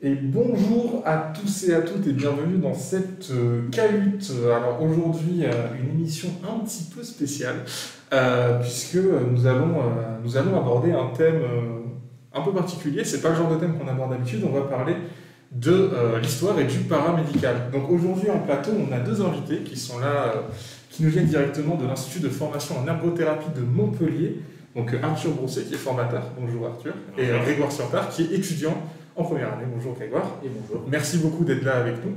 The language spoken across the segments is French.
Et bonjour à tous et à toutes et bienvenue dans cette cahute. Alors aujourd'hui, une émission un petit peu spéciale puisque nous allons aborder un thème un peu particulier. C'est pas le genre de thème qu'on aborde d'habitude. On va parler de l'histoire et du paramédical. Donc aujourd'hui en plateau, on a deux invités qui sont là, qui nous viennent directement de l'Institut de formation en ergothérapie de Montpellier. Donc Arthur Brousset qui est formateur. Bonjour Arthur. Et Grégoire Surtard qui est étudiant en première année. Bonjour Grégoire. Et bonjour. Merci beaucoup d'être là avec nous.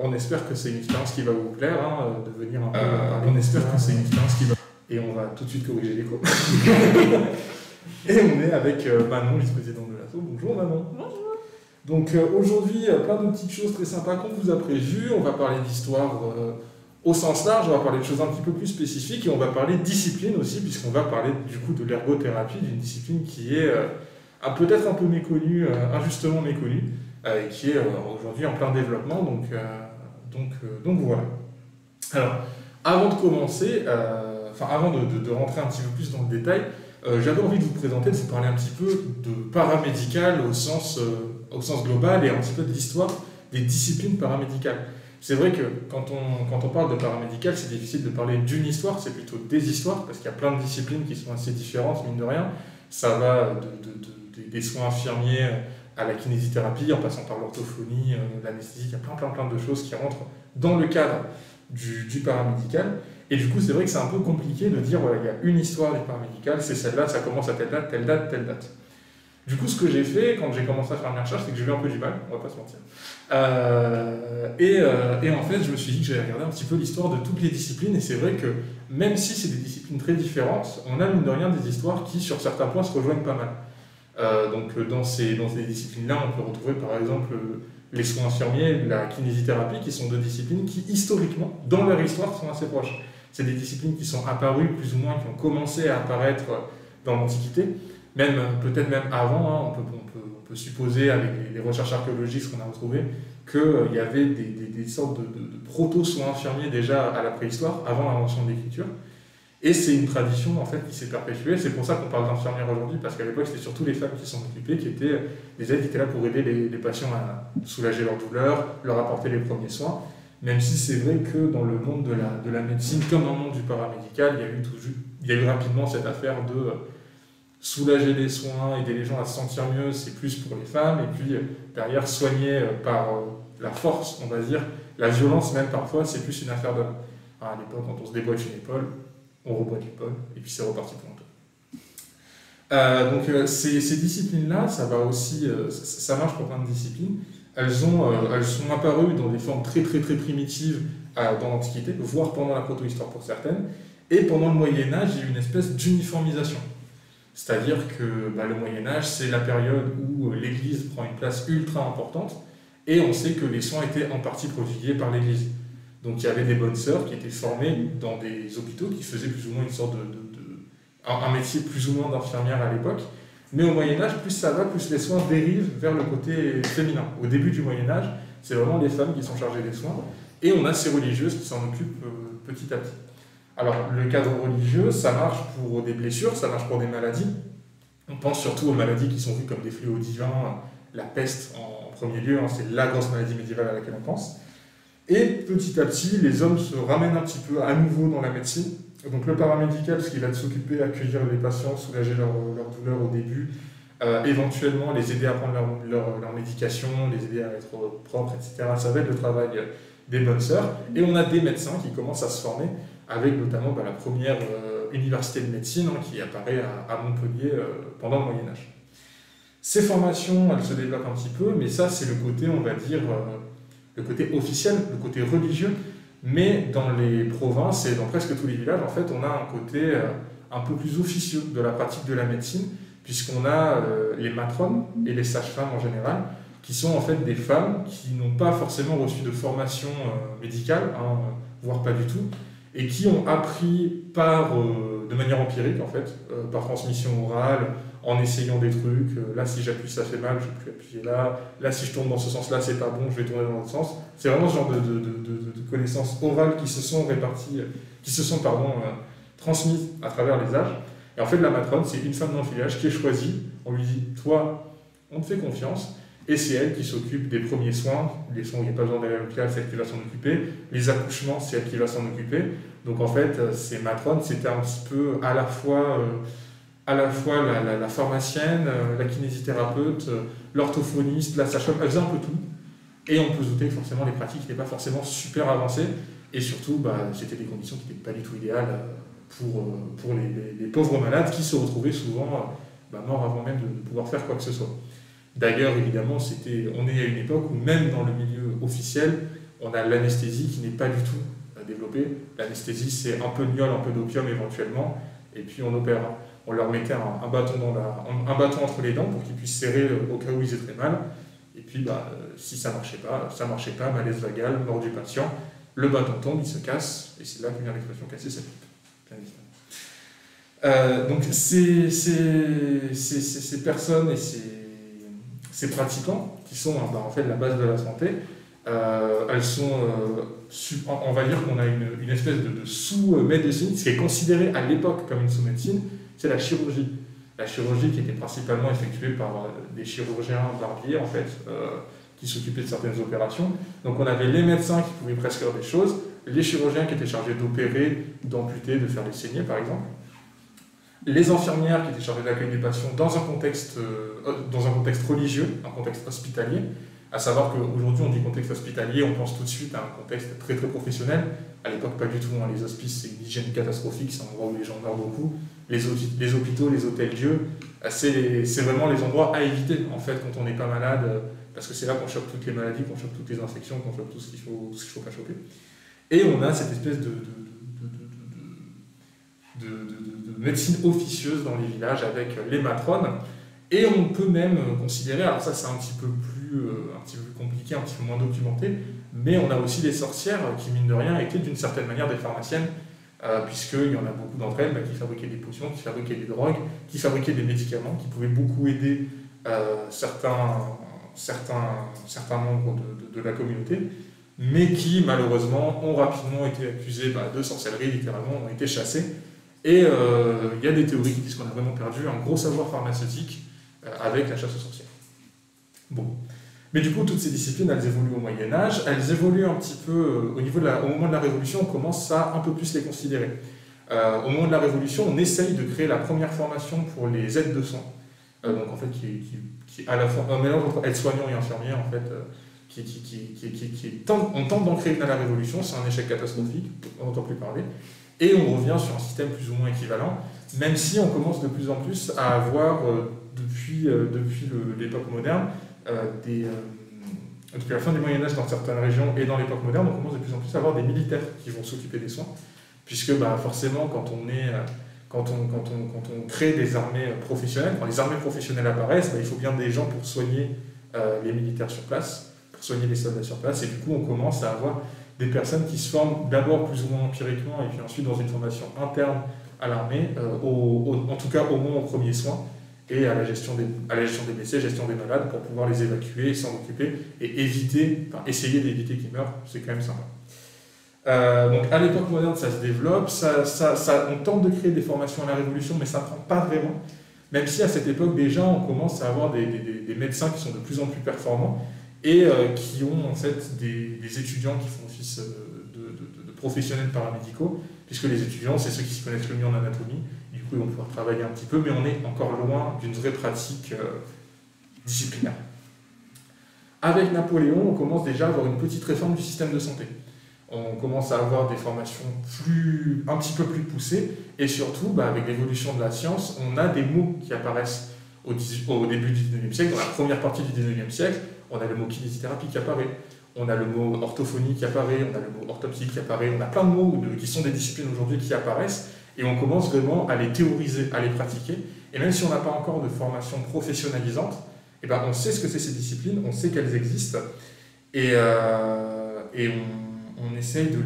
On espère que c'est une expérience qui va vous plaire, de venir un peu parler. On espère que c'est une expérience qui va... Et on va tout de suite corriger l'écho. Et on est avec Manon, vice-présidente de l'ASSO. Bonjour Manon. Bonjour. Donc aujourd'hui, plein de petites choses très sympas qu'on vous a prévues. On va parler d'histoire au sens large, on va parler de choses un petit peu plus spécifiques et on va parler de discipline aussi, puisqu'on va parler du coup de l'ergothérapie, d'une discipline qui est... peut-être un peu méconnu, injustement méconnu, et qui est aujourd'hui en plein développement. Donc voilà. Alors, avant de commencer, avant de rentrer un petit peu plus dans le détail, j'avais envie de vous présenter, de vous parler un petit peu de paramédical au sens global et un petit peu de l'histoire des disciplines paramédicales. C'est vrai que quand on parle de paramédical, c'est difficile de parler d'une histoire, c'est plutôt des histoires, parce qu'il y a plein de disciplines qui sont assez différentes, mine de rien. Ça va des soins infirmiers à la kinésithérapie, en passant par l'orthophonie, l'anesthésie, il y a plein de choses qui rentrent dans le cadre du paramédical. Et du coup, c'est vrai que c'est un peu compliqué de dire, voilà, il y a une histoire du paramédical, c'est celle-là, ça commence à telle date, telle date, telle date. Du coup, ce que j'ai fait quand j'ai commencé à faire mes recherches, c'est que j'ai eu un peu du mal, on va pas se mentir. Et en fait, je me suis dit que j'allais regarder un petit peu l'histoire de toutes les disciplines, et c'est vrai que même si c'est des disciplines très différentes, on a mine de rien des histoires qui, sur certains points, se rejoignent pas mal. Donc dans ces disciplines-là, on peut retrouver par exemple les soins infirmiers, la kinésithérapie, qui sont deux disciplines qui, historiquement, dans leur histoire, sont assez proches. C'est des disciplines qui sont apparues, plus ou moins, qui ont commencé à apparaître dans l'Antiquité, peut-être même avant, on peut supposer, avec les recherches archéologiques qu'on a retrouvées, qu'il y avait des sortes de proto-soins infirmiers déjà à la préhistoire, avant l'invention de l'écriture. Et c'est une tradition en fait qui s'est perpétuée. C'est pour ça qu'on parle d'infirmières aujourd'hui, parce qu'à l'époque c'était surtout les femmes qui s'en occupaient, qui étaient les aides qui étaient là pour aider les patients à soulager leur douleur, leur apporter les premiers soins. Même si c'est vrai que dans le monde de la médecine, comme dans le monde du paramédical, il y a eu rapidement cette affaire de soulager les soins, aider les gens à se sentir mieux, c'est plus pour les femmes, et puis derrière soigner par la force, on va dire, la violence même parfois, c'est plus une affaire d'homme. À l'époque, quand on se déboîte une épaule, on reboîte l'épaule, et puis c'est reparti pour longtemps. Donc ces disciplines-là, ça va aussi, ça marche pour plein de disciplines. Elles sont apparues dans des formes très primitives dans l'Antiquité, voire pendant la proto-histoire pour certaines, et pendant le Moyen-Âge, il y a eu une espèce d'uniformisation. C'est-à-dire que le Moyen-Âge, c'est la période où l'Église prend une place ultra importante, et on sait que les soins étaient en partie prodigués par l'Église. Donc il y avait des bonnes sœurs qui étaient formées dans des hôpitaux, qui faisaient plus ou moins une sorte un métier plus ou moins d'infirmière à l'époque. Mais au Moyen-Âge, plus ça va, plus les soins dérivent vers le côté féminin. Au début du Moyen-Âge, c'est vraiment les femmes qui sont chargées des soins, et on a ces religieuses qui s'en occupent petit à petit. Alors le cadre religieux, ça marche pour des blessures, ça marche pour des maladies. On pense surtout aux maladies qui sont vues comme des fléaux divins, la peste en premier lieu, c'est la grosse maladie médiévale à laquelle on pense. Et petit à petit, les hommes se ramènent un petit peu à nouveau dans la médecine. Donc le paramédical, ce qui va s'occuper d'accueillir les patients, soulager leur douleur au début, éventuellement les aider à prendre leur médication, les aider à être propres, etc. Ça va être le travail des bonnes sœurs. Et on a des médecins qui commencent à se former, avec notamment la première université de médecine qui apparaît à Montpellier pendant le Moyen-Âge. Ces formations, elles se développent un petit peu, mais ça c'est le côté, on va dire... le côté officiel, le côté religieux, mais dans les provinces et dans presque tous les villages, en fait, on a un côté un peu plus officieux de la pratique de la médecine, puisqu'on a les matrones et les sages-femmes en général, qui sont en fait des femmes qui n'ont pas forcément reçu de formation médicale, voire pas du tout, et qui ont appris de manière empirique, en fait, par transmission orale, en essayant des trucs, là si j'appuie ça fait mal, je vais plus appuyer là si je tourne dans ce sens-là c'est pas bon, je vais tourner dans l'autre sens. C'est vraiment ce genre de connaissances orales qui se sont réparties, transmises à travers les âges. Et en fait la matrone, c'est une femme dans le village qui est choisie, on lui dit, toi, on te fait confiance, et c'est elle qui s'occupe des premiers soins, les soins où il n'y a pas besoin d'aller à l'hôpital, c'est elle qui va s'en occuper, les accouchements, c'est elle qui va s'en occuper. Donc en fait, ces matrones, c'était un petit peu à la fois la pharmacienne, la kinésithérapeute, l'orthophoniste, la sage-femme, elles faisaient un peu tout. Et on peut se douter que forcément les pratiques n'étaient pas forcément super avancées, et surtout, c'était des conditions qui n'étaient pas du tout idéales pour les pauvres malades qui se retrouvaient souvent morts avant même de pouvoir faire quoi que ce soit. D'ailleurs, évidemment, on est à une époque où même dans le milieu officiel, on a l'anesthésie qui n'est pas du tout développée. L'anesthésie, c'est un peu de miel, un peu d'opium éventuellement, et puis on opère. On leur mettait un bâton entre les dents pour qu'ils puissent serrer au cas où ils aient très mal. Et puis, si ça marchait pas, malaise vagal, mort du patient, le bâton tombe, il se casse, et c'est là que vient l'expression casser sa pipe. Bien évidemment. Donc, ces personnes et ces pratiquants, qui sont en fait la base de la santé, elles sont, on va dire qu'on a une espèce de sous-médecine, ce qui est considéré à l'époque comme une sous-médecine, c'est la chirurgie. La chirurgie qui était principalement effectuée par des chirurgiens barbiers, en fait, qui s'occupaient de certaines opérations. Donc on avait les médecins qui pouvaient prescrire des choses, les chirurgiens qui étaient chargés d'opérer, d'amputer, de faire des saignées, par exemple, les infirmières qui étaient chargées d'accueillir des patients dans un contexte religieux, un contexte hospitalier, à savoir qu'aujourd'hui on dit contexte hospitalier, on pense tout de suite à un contexte très très professionnel. À l'époque, pas du tout. Les hospices, c'est une hygiène catastrophique, c'est un endroit où les gens meurent beaucoup. Les hôpitaux, les hôtels-dieux, c'est vraiment les endroits à éviter en fait quand on n'est pas malade, parce que c'est là qu'on chope toutes les maladies, qu'on chope toutes les infections, qu'on chope tout ce qu'il faut pas choper. Et on a cette espèce de médecine officieuse dans les villages avec les matrones. Et on peut même considérer, alors ça c'est un petit peu plus compliqué, un petit peu moins documenté, mais on a aussi les sorcières qui, mine de rien, étaient d'une certaine manière des pharmaciennes, puisqu'il y en a beaucoup d'entre elles qui fabriquaient des potions, qui fabriquaient des drogues, qui fabriquaient des médicaments, qui pouvaient beaucoup aider certains membres de la communauté, mais qui malheureusement ont rapidement été accusés de sorcellerie, littéralement, ont été chassés. Et il y a des théories qui disent qu'on a vraiment perdu un gros savoir pharmaceutique avec la chasse aux sorcières. Bon. Mais du coup, toutes ces disciplines, elles évoluent au Moyen-Âge, elles évoluent un petit peu, au moment de la Révolution, on commence à un peu plus les considérer. Au moment de la Révolution, on essaye de créer la première formation pour les aides de soins, donc en fait, qui est à la fois un mélange entre aides-soignants et infirmières, en fait, on tente d'en créer une à la Révolution, c'est un échec catastrophique, on n'entend plus parler, et on revient sur un système plus ou moins équivalent, même si on commence de plus en plus à avoir, depuis l'époque moderne, depuis la fin du Moyen-Âge dans certaines régions et dans l'époque moderne, on commence de plus en plus à avoir des militaires qui vont s'occuper des soins, puisque forcément, quand on crée des armées professionnelles, quand les armées professionnelles apparaissent, il faut bien des gens pour soigner les militaires sur place, pour soigner les soldats sur place, et du coup on commence à avoir des personnes qui se forment d'abord plus ou moins empiriquement, et puis ensuite dans une formation interne à l'armée, en tout cas au moins aux premiers soins, et à la gestion des blessés, gestion des malades, pour pouvoir les évacuer, s'en occuper, et essayer d'éviter qu'ils meurent, c'est quand même sympa. Donc à l'époque moderne, ça se développe, on tente de créer des formations à la Révolution, mais ça ne prend pas vraiment, même si à cette époque déjà on commence à avoir des médecins qui sont de plus en plus performants, et qui ont en fait des étudiants qui font office de professionnels paramédicaux, puisque les étudiants, c'est ceux qui se connaissent le mieux en anatomie, du coup ils vont pouvoir travailler un petit peu, mais on est encore loin d'une vraie pratique disciplinaire. Avec Napoléon, on commence déjà à avoir une petite réforme du système de santé. On commence à avoir des formations un petit peu plus poussées, et surtout, avec l'évolution de la science, on a des mots qui apparaissent au début du 19e siècle, dans la première partie du 19e siècle. On a le mot kinésithérapie qui apparaît, on a le mot orthophonie qui apparaît, on a le mot orthopsie qui apparaît, on a plein de mots qui sont des disciplines aujourd'hui qui apparaissent, et on commence vraiment à les théoriser, à les pratiquer. Et même si on n'a pas encore de formation professionnalisante, on sait ce que c'est ces disciplines, on sait qu'elles existent, et on essaye de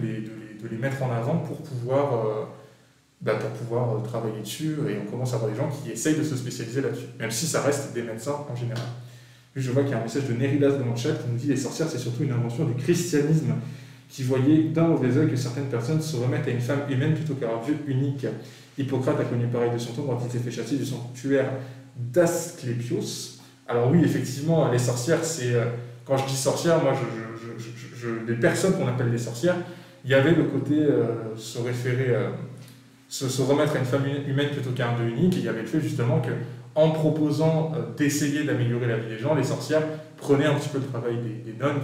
les mettre en avant pour pouvoir travailler dessus, et on commence à avoir des gens qui essayent de se spécialiser là-dessus, même si ça reste des médecins en général. Je vois qu'il y a un message de Néridas de Manchette qui nous dit « Les sorcières, c'est surtout une invention du christianisme qui voyait d'un mauvais œil que certaines personnes se remettent à une femme humaine plutôt qu'à un Dieu unique. Hippocrate a connu pareil de son temps quand il s'est fait chasser du sanctuaire d'Asclépios Alors oui, effectivement, les sorcières, c'est... quand je dis sorcières, moi, les personnes qu'on appelle des sorcières, il y avait le côté se référer, se remettre à une femme humaine plutôt qu'à un dieu unique, et il y avait le fait justement que, en proposant d'essayer d'améliorer la vie des gens, les sorcières prenaient un petit peu le travail des nonnes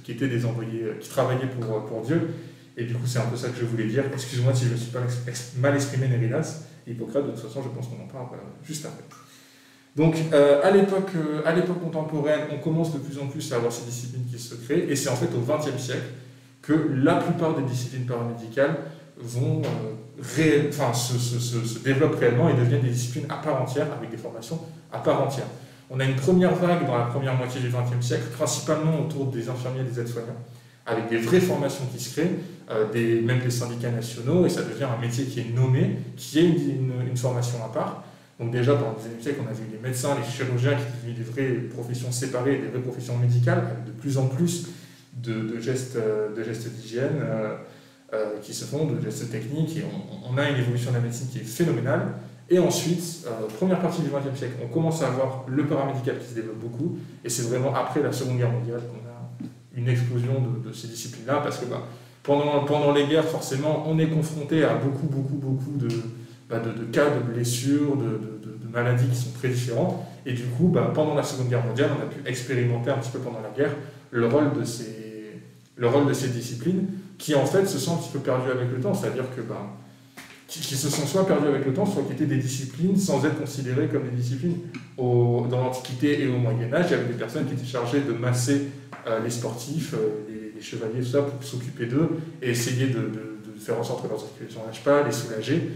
qui étaient des envoyés, qui travaillaient pour Dieu, et du coup c'est un peu ça que je voulais dire. Excuse-moi si je ne me suis pas mal exprimé, Néridas, et Hippocrate, de toute façon je pense qu'on en parle juste après. Donc à l'époque contemporaine, on commence de plus en plus à avoir ces disciplines qui se créent, et c'est en fait au XXe siècle que la plupart des disciplines paramédicales vont se développent réellement et deviennent des disciplines à part entière, avec des formations à part entière. On a une première vague dans la première moitié du XXe siècle, principalement autour des infirmiers et des aides-soignants, avec des vraies formations qui se créent, même des syndicats nationaux, et ça devient un métier qui est nommé, qui est une formation à part. Donc déjà, pendant le XIXe siècle, on a vu les médecins, les chirurgiens qui sont devenus des vraies professions séparées, des vraies professions médicales, avec de plus en plus de gestes d'hygiène qui se font, de gestes techniques, et on a une évolution de la médecine qui est phénoménale. Et ensuite, première partie du XXe siècle, on commence à avoir le paramédical qui se développe beaucoup, et c'est vraiment après la Seconde Guerre mondiale qu'on a une explosion de ces disciplines-là, parce que pendant les guerres, forcément, on est confronté à beaucoup de cas de blessures, de maladies qui sont très différents. Et du coup, pendant la Seconde Guerre mondiale, on a pu expérimenter un petit peu pendant la guerre le rôle de ces disciplines qui, en fait, se sont un petit peu perdues avec le temps. C'est-à-dire que qui se sont soit perdues avec le temps, soit qui étaient des disciplines sans être considérées comme des disciplines. Dans l'Antiquité et au Moyen-Âge, il y avait des personnes qui étaient chargées de masser les sportifs, les chevaliers, tout ça, pour s'occuper d'eux et essayer de faire en sorte que leurs articulations ne lâchent pas, les soulager.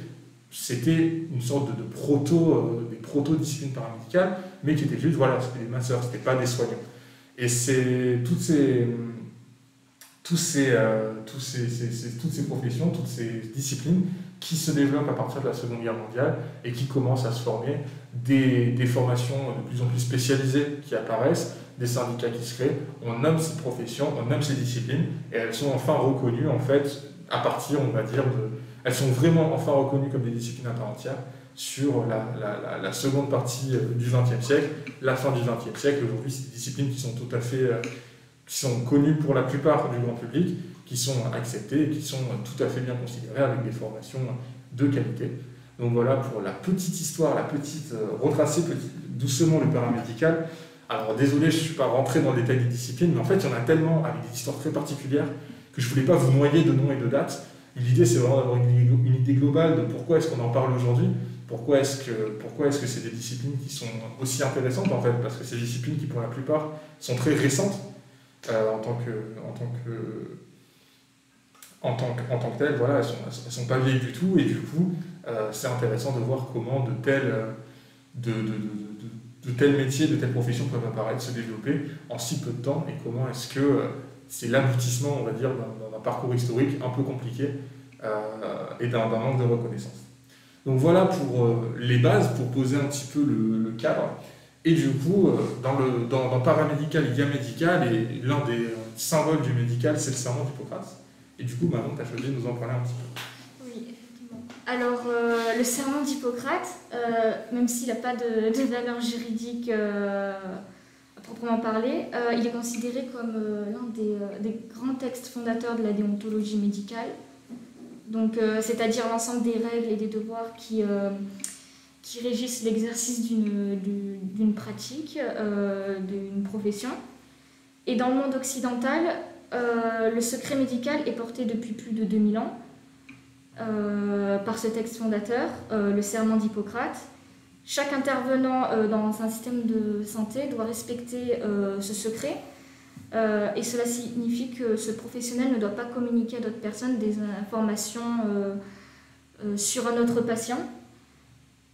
C'était une sorte de proto-disciplines paramédicales, mais qui étaient juste, voilà, c'était des masseurs, c'était pas des soignants. Et c'est toutes ces professions, toutes ces disciplines qui se développent à partir de la Seconde Guerre mondiale et qui commencent à se former, des formations de plus en plus spécialisées qui apparaissent, des syndicats qui se créent, on nomme ces professions, on nomme ces disciplines, et elles sont enfin reconnues, en fait, à partir, on va dire, elles sont vraiment enfin reconnues comme des disciplines à part entière sur la seconde partie du XXe siècle, la fin du XXe siècle. Aujourd'hui, c'est des disciplines qui sont tout à fait, qui sont connues pour la plupart du grand public, qui sont acceptées et qui sont tout à fait bien considérées avec des formations de qualité. Donc voilà pour la petite histoire, retracer doucement le paramédical. Alors désolé, je ne suis pas rentré dans le détail des disciplines, mais en fait, il y en a tellement avec des histoires très particulières que je ne voulais pas vous noyer de noms et de dates. L'idée, c'est vraiment d'avoir une idée globale de pourquoi est-ce qu'on en parle aujourd'hui, pourquoi est-ce que c'est des disciplines qui sont aussi intéressantes, en fait, parce que c'est des disciplines qui, pour la plupart, sont très récentes en tant que telles, voilà, elles sont pas vieilles du tout, et du coup, c'est intéressant de voir comment de tels métiers, de telles professions peuvent apparaître, se développer en si peu de temps, et comment est-ce que c'est l'aboutissement, on va dire, d'un parcours historique un peu compliqué et d'un manque de reconnaissance. Donc voilà pour les bases, pour poser un petit peu le cadre. Et du coup, dans paramédical, il y a médical, et l'un des symboles du médical, c'est le serment d'Hippocrate. Et du coup, Manon, tu as choisi de nous en parler un petit peu. Oui, effectivement. Alors, le serment d'Hippocrate, même s'il n'a pas de valeur juridique à proprement parler, il est considéré comme l'un des grands textes fondateurs de la déontologie médicale. Donc, c'est-à-dire l'ensemble des règles et des devoirs qui régissent l'exercice d'une pratique, d'une profession. Et dans le monde occidental, le secret médical est porté depuis plus de 2000 ans par ce texte fondateur, le serment d'Hippocrate. Chaque intervenant dans un système de santé doit respecter ce secret, et cela signifie que ce professionnel ne doit pas communiquer à d'autres personnes des informations sur un autre patient.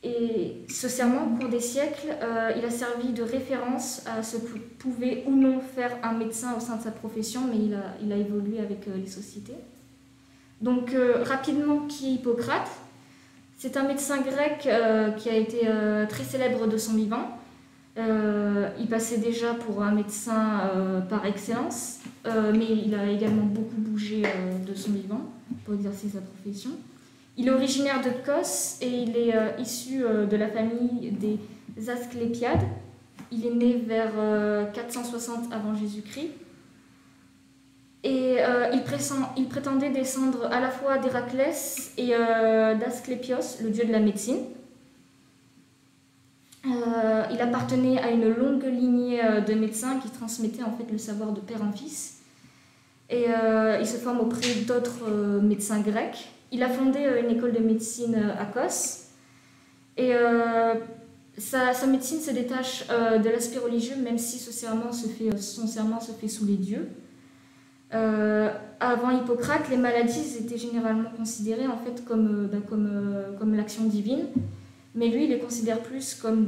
Et ce serment, au cours des siècles, il a servi de référence à ce que pouvait ou non faire un médecin au sein de sa profession, mais il a évolué avec les sociétés. Donc, rapidement, qui est Hippocrate ? C'est un médecin grec qui a été très célèbre de son vivant. Il passait déjà pour un médecin par excellence, mais il a également beaucoup bougé de son vivant pour exercer sa profession. Il est originaire de Cos et il est issu de la famille des Asclépiades. Il est né vers 460 avant Jésus-Christ. Et il prétendait descendre à la fois d'Héraclès et d'Asclépios, le dieu de la médecine. Il appartenait à une longue lignée de médecins qui transmettaient en fait le savoir de père en fils. Et il se forme auprès d'autres médecins grecs. Il a fondé une école de médecine à Kos. Et sa médecine se détache de l'aspect religieux, même si son serment se fait sous les dieux. Avant Hippocrate, les maladies étaient généralement considérées en fait comme l'action divine, mais lui il les considère plus comme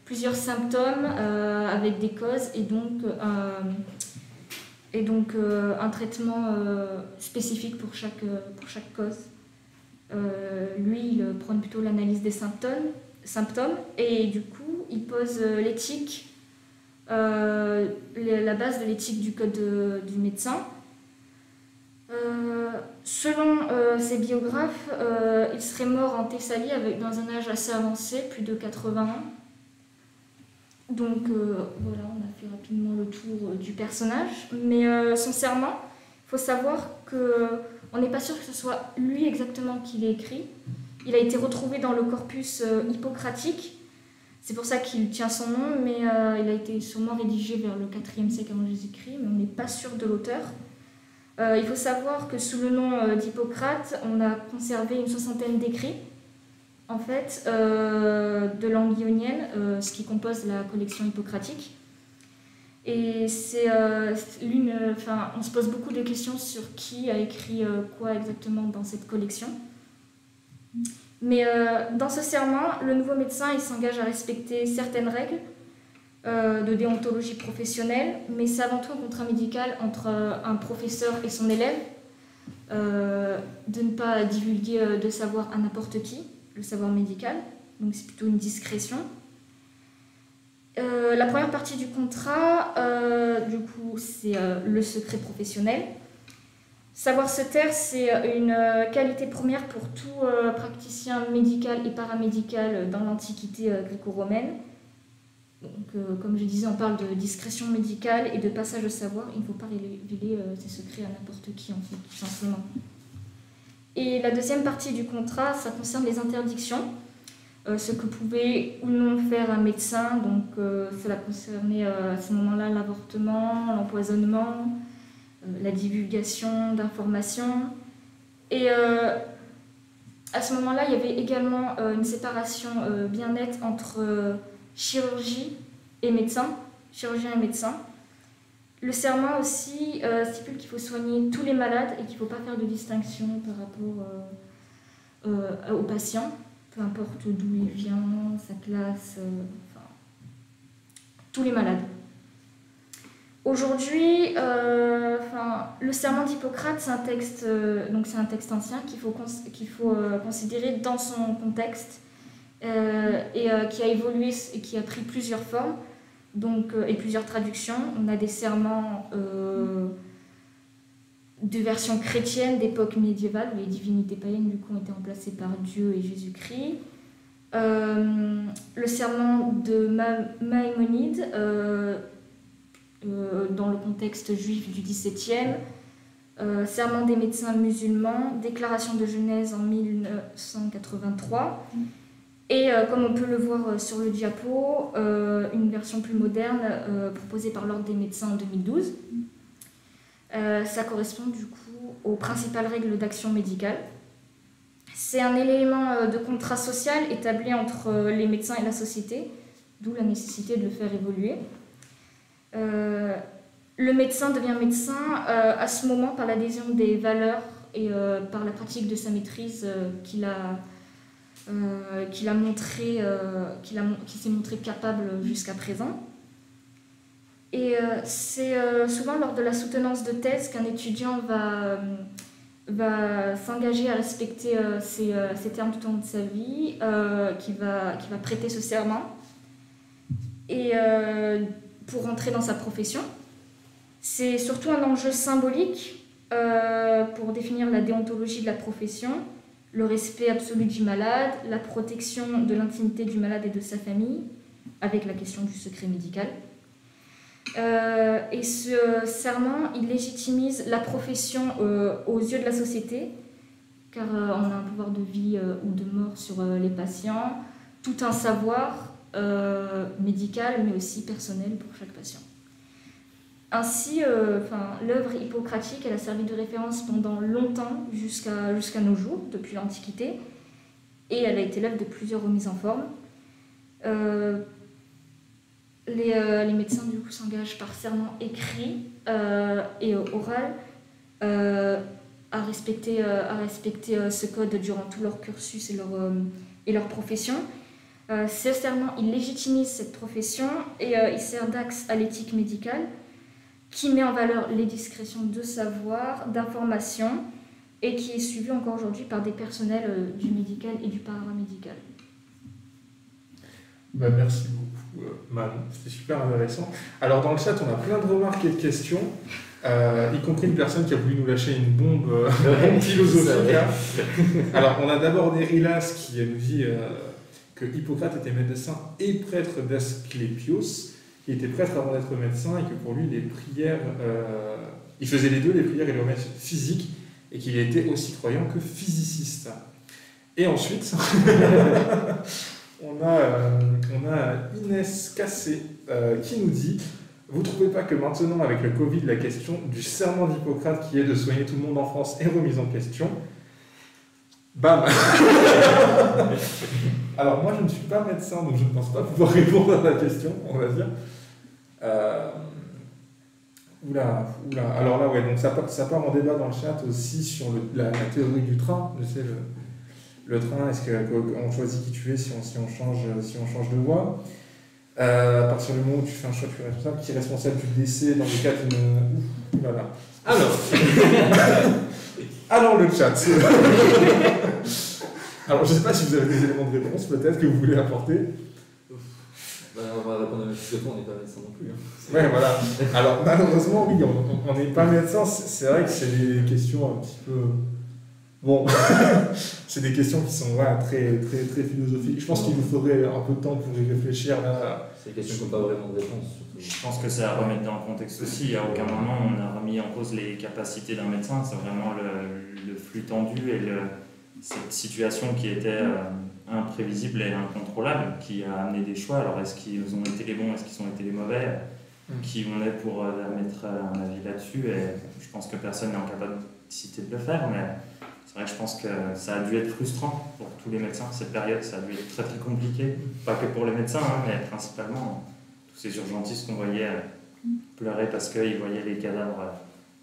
plusieurs symptômes avec des causes et donc un traitement spécifique pour chaque cause. Lui il prône plutôt l'analyse des symptômes et du coup il pose l'éthique, la base de l'éthique du code du médecin. Selon ses biographes, il serait mort en Thessalie dans un âge assez avancé, plus de 80 ans. Donc voilà, on a fait rapidement le tour du personnage. Mais son serment, il faut savoir qu'on n'est pas sûr que ce soit lui exactement qui l'ait écrit. Il a été retrouvé dans le corpus hippocratique. C'est pour ça qu'il tient son nom, mais il a été sûrement rédigé vers le 4e siècle avant Jésus-Christ, mais on n'est pas sûr de l'auteur. Il faut savoir que sous le nom d'Hippocrate, on a conservé une 60aine d'écrits, en fait, de langue ionienne, ce qui compose la collection hippocratique. Et on se pose beaucoup de questions sur qui a écrit quoi exactement dans cette collection. Mais dans ce serment, le nouveau médecin il s'engage à respecter certaines règles de déontologie professionnelle, mais c'est avant tout un contrat médical entre un professeur et son élève, de ne pas divulguer de savoir à n'importe qui, le savoir médical, donc c'est plutôt une discrétion. La première partie du contrat, du coup, c'est le secret professionnel. Savoir se taire, c'est une qualité première pour tout praticien médical et paramédical dans l'Antiquité gréco-romaine. Donc, comme je disais, on parle de discrétion médicale et de passage au savoir. Il ne faut pas révéler ses secrets à n'importe qui, en fait, tout simplement. Et la deuxième partie du contrat, ça concerne les interdictions, ce que pouvait ou non faire un médecin. Donc, cela concernait à ce moment-là l'avortement, l'empoisonnement, la divulgation d'informations. Et à ce moment-là, il y avait également une séparation bien nette entre chirurgie et médecin, chirurgien et médecin. Le serment aussi stipule qu'il faut soigner tous les malades et qu'il ne faut pas faire de distinction par rapport aux patients, peu importe d'où il vient, sa classe, tous les malades. Aujourd'hui, le serment d'Hippocrate, c'est un texte ancien qu'il faut considérer dans son contexte qui a évolué et qui a pris plusieurs formes et plusieurs traductions. On a des serments de version chrétienne d'époque médiévale où les divinités païennes du coup ont été remplacées par Dieu et Jésus-Christ. Le serment de Maïmonide dans le contexte juif du XVIIe, serment des médecins musulmans, déclaration de Genèse en 1983, et comme on peut le voir sur le diapo, une version plus moderne proposée par l'Ordre des médecins en 2012. Ça correspond du coup aux principales règles d'action médicale. C'est un élément de contrat social établi entre les médecins et la société, d'où la nécessité de le faire évoluer. Le médecin devient médecin à ce moment par l'adhésion des valeurs et par la pratique de sa maîtrise qu'il s'est montré capable jusqu'à présent. Et c'est souvent lors de la soutenance de thèse qu'un étudiant va s'engager à respecter ces termes tout au long de sa vie, qui va prêter ce serment. Et pour entrer dans sa profession. C'est surtout un enjeu symbolique pour définir la déontologie de la profession, le respect absolu du malade, la protection de l'intimité du malade et de sa famille, avec la question du secret médical. Et ce serment, il légitimise la profession aux yeux de la société, car on a un pouvoir de vie ou de mort sur les patients, tout un savoir médical, mais aussi personnel pour chaque patient. Ainsi, l'œuvre hippocratique, elle a servi de référence pendant longtemps, jusqu'à nos jours, depuis l'Antiquité, et elle a été l'œuvre de plusieurs remises en forme. Les médecins du coup s'engagent par serment écrit et oral à respecter ce code durant tout leur cursus et leur profession. Ce serment, il légitimise cette profession et il sert d'axe à l'éthique médicale qui met en valeur les discrétions de savoir, d'information et qui est suivi encore aujourd'hui par des personnels du médical et du paramédical. Merci beaucoup, Manon. C'était super intéressant. Alors, dans le chat, on a plein de remarques et de questions, y compris une personne qui a voulu nous lâcher une bombe philosophique. Alors, on a d'abord Nerilas qui nous dit que Hippocrate était médecin et prêtre d'Asclépios, qui était prêtre avant d'être médecin, et que pour lui, les prières, il faisait les deux, les prières et le remède physique, et qu'il était aussi croyant que physiciste. Et ensuite, on a Inès Cassé qui nous dit « Vous ne trouvez pas que maintenant, avec le Covid, la question du serment d'Hippocrate qui est de soigner tout le monde en France est remise en question ?» Bam. Alors moi, je ne suis pas médecin, donc je ne pense pas pouvoir répondre à la question, on va dire. Oula. Alors là, ouais, donc ça part en débat dans le chat aussi sur la théorie du train. Je sais, le train, est-ce qu'on choisit qui tu es si on change de voie? À partir du moment où tu fais un choix, tu es responsable. Qui est responsable du décès dans le cas d'une... Voilà. Alors le chat. Alors je ne sais pas si vous avez des éléments de réponse peut-être que vous voulez apporter. On va répondre à la question, on n'est pas médecin non plus. Ouais, voilà. Alors malheureusement, oui, on n'est pas médecin. C'est vrai que c'est des questions un petit peu... Bon, c'est des questions qui sont très, très, très philosophiques. Je pense qu'il nous faudrait un peu de temps pour y réfléchir. Là. C'est des questions qui n'ont pas vraiment de réponse. Surtout. Je pense que c'est à remettre dans le contexte aussi. À aucun moment on a remis en cause les capacités d'un médecin. C'est vraiment le flux tendu et cette situation qui était imprévisible et incontrôlable qui a amené des choix. Alors est-ce qu'ils ont été les bons, est-ce qu'ils ont été les mauvais? Qui on est pour mettre un avis là-dessus? Et je pense que personne n'est en capacité de le faire, mais c'est vrai que je pense que ça a dû être frustrant pour tous les médecins. Cette période, ça a dû être très très compliqué. Pas que pour les médecins, mais principalement tous ces urgentistes qu'on voyait pleurer parce qu'ils voyaient les cadavres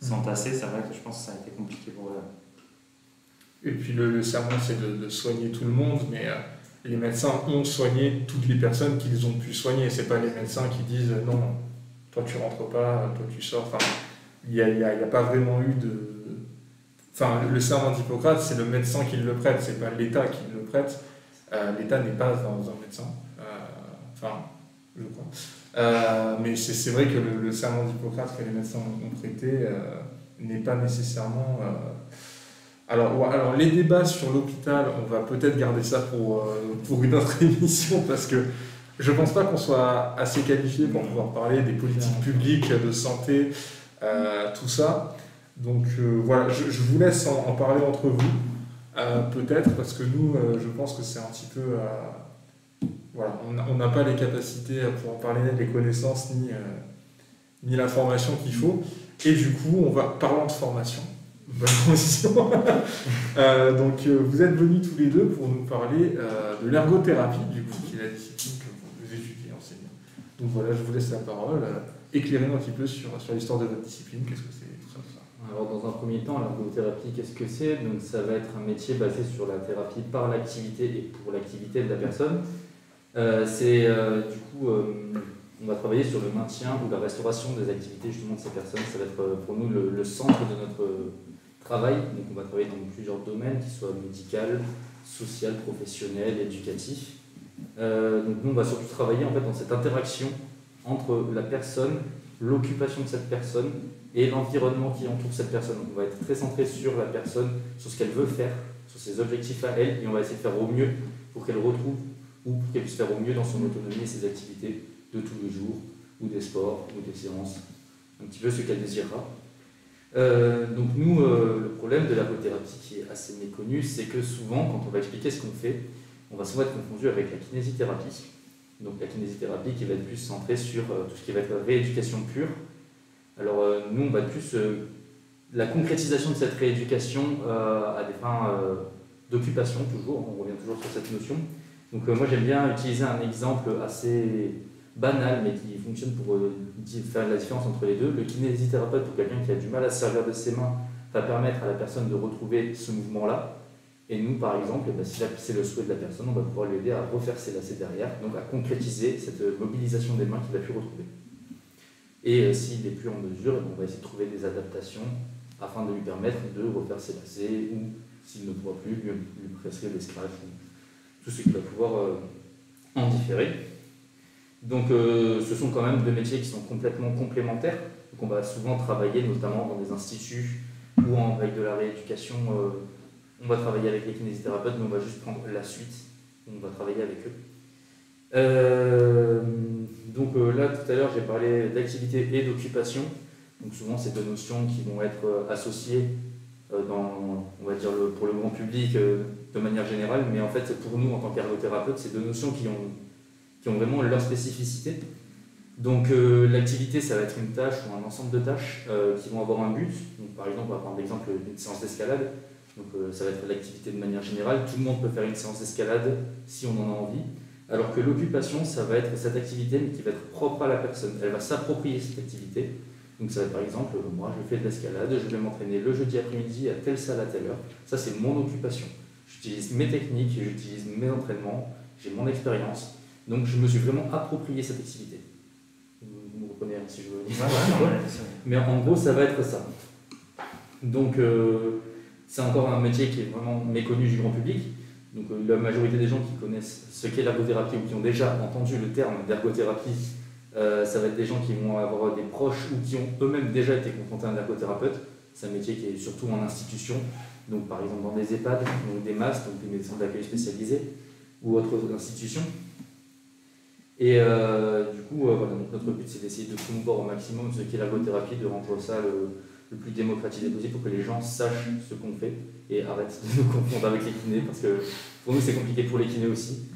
s'entasser. C'est vrai que je pense que ça a été compliqué pour eux. Et puis le serment, c'est de soigner tout le monde, mais les médecins ont soigné toutes les personnes qu'ils ont pu soigner. C'est pas les médecins qui disent non, toi tu rentres pas, toi tu sors. Enfin, il y a pas vraiment eu de... Enfin, le serment d'Hippocrate, c'est le médecin qui le prête, c'est pas l'État qui le prête. L'État n'est pas un médecin. Je crois. Mais c'est vrai que le serment d'Hippocrate que les médecins ont prêté n'est pas nécessairement... Alors, les débats sur l'hôpital, on va peut-être garder ça pour une autre émission, parce que je pense pas qu'on soit assez qualifié pour pouvoir parler des politiques publiques, de santé, tout ça. Donc voilà, je vous laisse en parler entre vous, peut-être, parce que nous, je pense que c'est un petit peu... voilà, on n'a pas les capacités pour en parler, les connaissances, ni l'information qu'il faut. Et du coup, parlant de formation, bonne transition. Donc vous êtes venus tous les deux pour nous parler de l'ergothérapie, du coup, qui est la discipline que vous étudiez, enseignez. Donc voilà, je vous laisse la parole. Éclairez-nous un petit peu sur l'histoire de votre discipline, qu'est-ce que c'est, tout ça. Alors dans un premier temps, l'ergothérapie, qu'est-ce que c'est? Donc ça va être un métier basé sur la thérapie par l'activité et pour l'activité de la personne. On va travailler sur le maintien ou la restauration des activités justement de ces personnes. Ça va être pour nous le centre de notre travail. Donc on va travailler dans plusieurs domaines, qui soient médical, social, professionnel, éducatif. Donc nous on va surtout travailler en fait dans cette interaction entre la personne, l'occupation de cette personne et l'environnement qui entoure cette personne. Donc on va être très centré sur la personne, sur ce qu'elle veut faire, sur ses objectifs à elle, et on va essayer de faire au mieux pour qu'elle retrouve ou pour qu'elle puisse faire au mieux dans son autonomie et ses activités de tous les jours, ou des sports, ou des séances, un petit peu ce qu'elle désirera. Donc nous, le problème de l'ergothérapie qui est assez méconnu, c'est que souvent, quand on va expliquer ce qu'on fait, on va souvent être confondu avec la kinésithérapie. Donc la kinésithérapie qui va être plus centrée sur tout ce qui va être rééducation pure. Alors nous, on va être plus la concrétisation de cette rééducation à des fins d'occupation, toujours, on revient toujours sur cette notion. Donc moi j'aime bien utiliser un exemple assez banal mais qui fonctionne pour faire la différence entre les deux. Le kinésithérapeute, pour quelqu'un qui a du mal à se servir de ses mains, va permettre à la personne de retrouver ce mouvement-là. Et nous, par exemple, si c'est le souhait de la personne, on va pouvoir l'aider à refaire ses lacets derrière, donc à concrétiser cette mobilisation des mains qu'il a pu retrouver. Et s'il n'est plus en mesure, on va essayer de trouver des adaptations afin de lui permettre de refaire ses lacets, ou s'il ne pourra plus, lui prescrire des scratchs, tout ce qu'il va pouvoir en différer. Donc ce sont quand même deux métiers qui sont complètement complémentaires. Donc on va souvent travailler notamment dans des instituts ou avec de la rééducation. On va travailler avec les kinésithérapeutes, mais on va juste prendre la suite. On va travailler avec eux. Donc là, tout à l'heure, j'ai parlé d'activité et d'occupation. Donc souvent, c'est deux notions qui vont être associées on va dire pour le grand public de manière générale, mais en fait, pour nous, en tant qu'ergothérapeutes, c'est deux notions qui ont vraiment leur spécificité. Donc l'activité, ça va être une tâche ou un ensemble de tâches qui vont avoir un but. Donc, par exemple, on va prendre l'exemple d'une séance d'escalade. Donc ça va être l'activité de manière générale. Tout le monde peut faire une séance d'escalade si on en a envie. Alors que l'occupation, ça va être cette activité mais qui va être propre à la personne. Elle va s'approprier cette activité. Donc ça va être par exemple, moi je fais de l'escalade, je vais m'entraîner le jeudi après-midi à telle salle à telle heure. Ça c'est mon occupation. J'utilise mes techniques, j'utilise mes entraînements, j'ai mon expérience. Donc je me suis vraiment approprié cette activité. Vous me reprenez si je veux dire. Mais en gros ça va être ça. Donc c'est encore un métier qui est vraiment méconnu du grand public. Donc la majorité des gens qui connaissent ce qu'est l'ergothérapie ou qui ont déjà entendu le terme d'ergothérapie, ça va être des gens qui vont avoir des proches ou qui ont eux-mêmes déjà été confrontés à un ergothérapeute. C'est un métier qui est surtout en institution, donc par exemple dans des EHPAD, donc des MAS, donc des maisons d'accueil spécialisées, ou autres institutions. Et du coup, voilà, donc notre but c'est d'essayer de promouvoir au maximum ce qu'est l'ergothérapie, de rendre ça le plus démocratisé possible pour que les gens sachent ce qu'on fait et arrêtent de nous confondre avec les kinés, parce que pour nous c'est compliqué pour les kinés aussi.